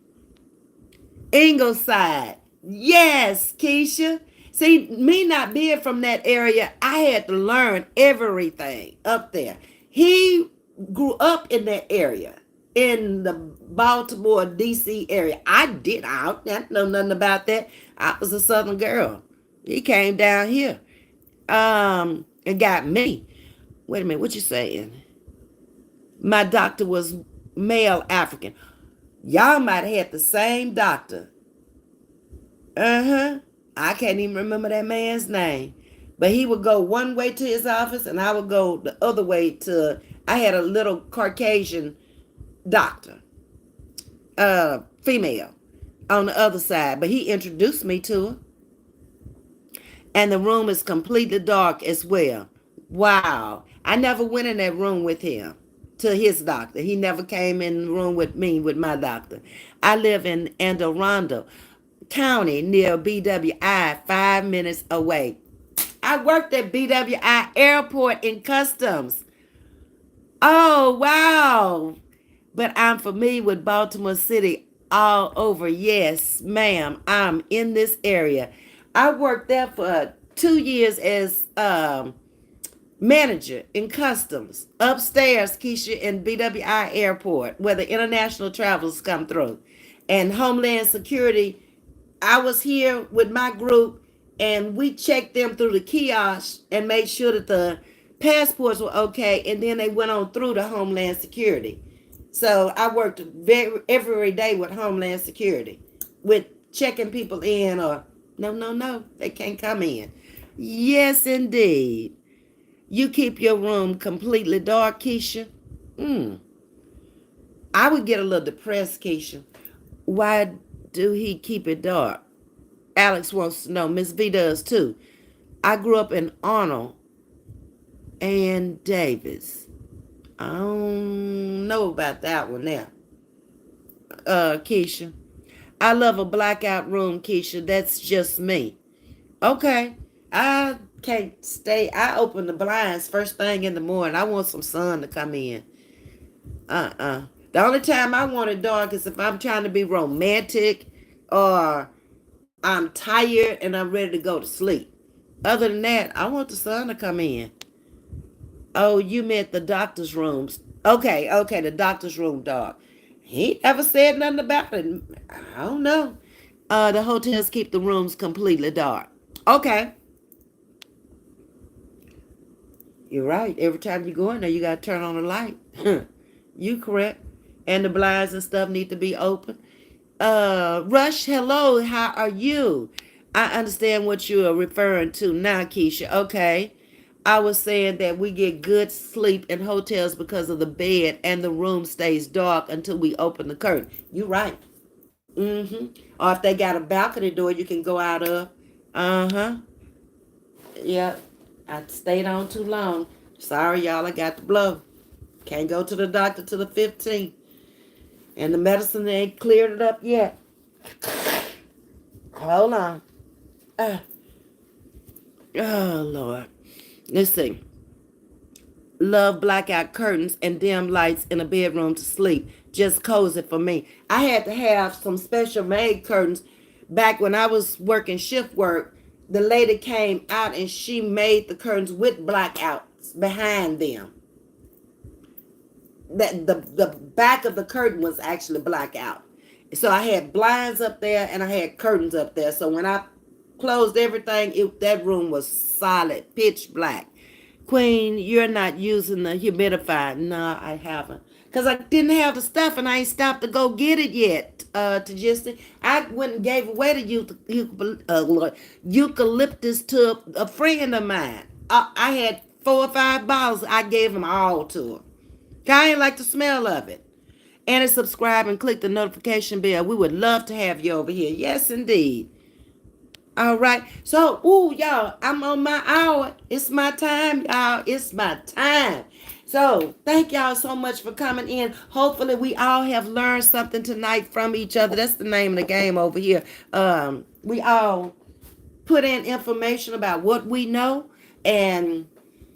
Ingleside. Yes, Keisha. See, me not being from that area, I had to learn everything up there. He grew up in that area, in the Baltimore, D.C. area. I did. I don't know nothing about that. I was a Southern girl. He came down here and got me. Wait a minute, what you saying? My doctor was male African. Y'all might have had the same doctor. Uh-huh. I can't even remember that man's name. But he would go one way to his office, and I would go the other way to. I had a little Caucasian doctor, female, on the other side. But he introduced me to her, and the room is completely dark as well. Wow. I never went in that room with him to his doctor. He never came in the room with me with my doctor. I live in Anne Arundel County near BWI, 5 minutes away. I worked at BWI Airport in Customs. Oh, wow. But I'm familiar with Baltimore City all over. Yes, ma'am. I'm in this area. I worked there for 2 years as manager in customs upstairs, Keisha, in BWI Airport, where the international travelers come through. And Homeland Security, I was here with my group, and we checked them through the kiosk and made sure that the passports were okay, and then they went on through to Homeland Security. So I worked every day with Homeland Security, with checking people in, or no, no, no, they can't come in. Yes, indeed. You keep your room completely dark, Keisha? Mm. I would get a little depressed, Keisha. Why do he keep it dark? Alex wants to know. Ms.V does too. I grew up in Arnold and Davis. I don't know about that one now. Keisha. I love a blackout room, Keisha. That's just me. Okay. I can't stay. I open the blinds first thing in the morning. I want some sun to come in. The only time I want it dark is if I'm trying to be romantic or I'm tired and I'm ready to go to sleep. Other than that, I want the sun to come in. Oh, you meant the doctor's rooms. Okay, okay, the doctor's room dark. He never said nothing about it. I don't know. The hotels keep the rooms completely dark. Okay. You're right. Every time you go in there, you got to turn on the light. You correct. And the blinds and stuff need to be open. Rush, hello. How are you? I understand what you are referring to now, Keisha. Okay. I was saying that we get good sleep in hotels because of the bed and the room stays dark until we open the curtain. You're right. Mm-hmm. Or if they got a balcony door you can go out of. Uh-huh. Yep. I stayed on too long. Sorry, y'all. I got the blow. Can't go to the doctor till the 15th. And the medicine ain't cleared it up yet. Hold on. Uh, oh, Lord. Let's see. Love blackout curtains and dim lights in a bedroom to sleep. Just cozy for me. I had to have some special made curtains back when I was working shift work. The lady came out and she made the curtains with blackouts behind them. That the back of the curtain was actually blackout. So I had blinds up there and I had curtains up there. So when I closed everything, that room was solid, pitch black. Queen, you're not using the humidifier. No, I haven't. Because I didn't have the stuff and I ain't stopped to go get it yet. To just, I went and gave away the eucalyptus to a friend of mine. I had 4 or 5 bottles. I gave them all to her. I ain't like the smell of it. And subscribe and click the notification bell. We would love to have you over here. Yes, indeed. All right. So, y'all, I'm on my hour. It's my time, y'all. It's my time. So, thank y'all so much for coming in. Hopefully, we all have learned something tonight from each other. That's the name of the game over here. We all put in information about what we know, and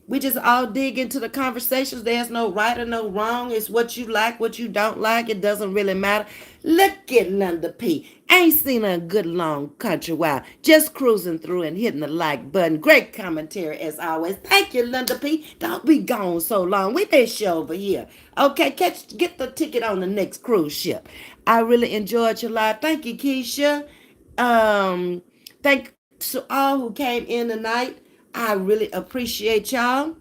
we just all dig into the conversations. There's no right or no wrong. It's what you like, what you don't like. It doesn't really matter. Look at Linda P. Ain't seen her a good long country while. Just cruising through and hitting the like button. Great commentary as always. Thank you, Linda P. Don't be gone so long. We miss you over here. Okay, get the ticket on the next cruise ship. I really enjoyed your live. Thank you, Keisha. Thank to all who came in tonight. I really appreciate y'all.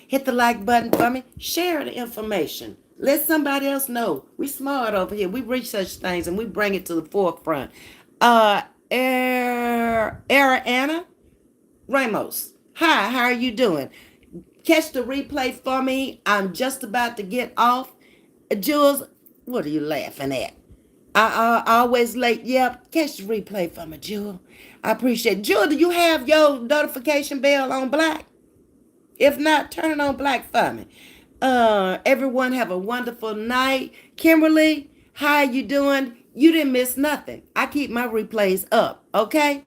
Hit the like button for me. Share the information. Let somebody else know. We smart over here. We research things and we bring it to the forefront. Anna, Ramos. Hi, how are you doing? Catch the replay for me. I'm just about to get off. Jules, what are you laughing at? I always late. Yep, catch the replay for me, Jewel. I appreciate it. Jewel, do you have your notification bell on black? If not, turn it on black for me. Everyone have a wonderful night. Kimberly, how you doing? You didn't miss nothing. I keep my replays up, okay?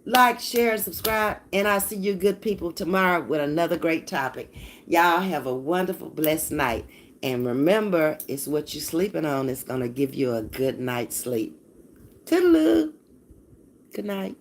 Like, share, and subscribe, and I'll see you good people tomorrow with another great topic. Y'all have a wonderful, blessed night. And remember, it's what you're sleeping on that's going to give you a good night's sleep. Toodaloo. Good night.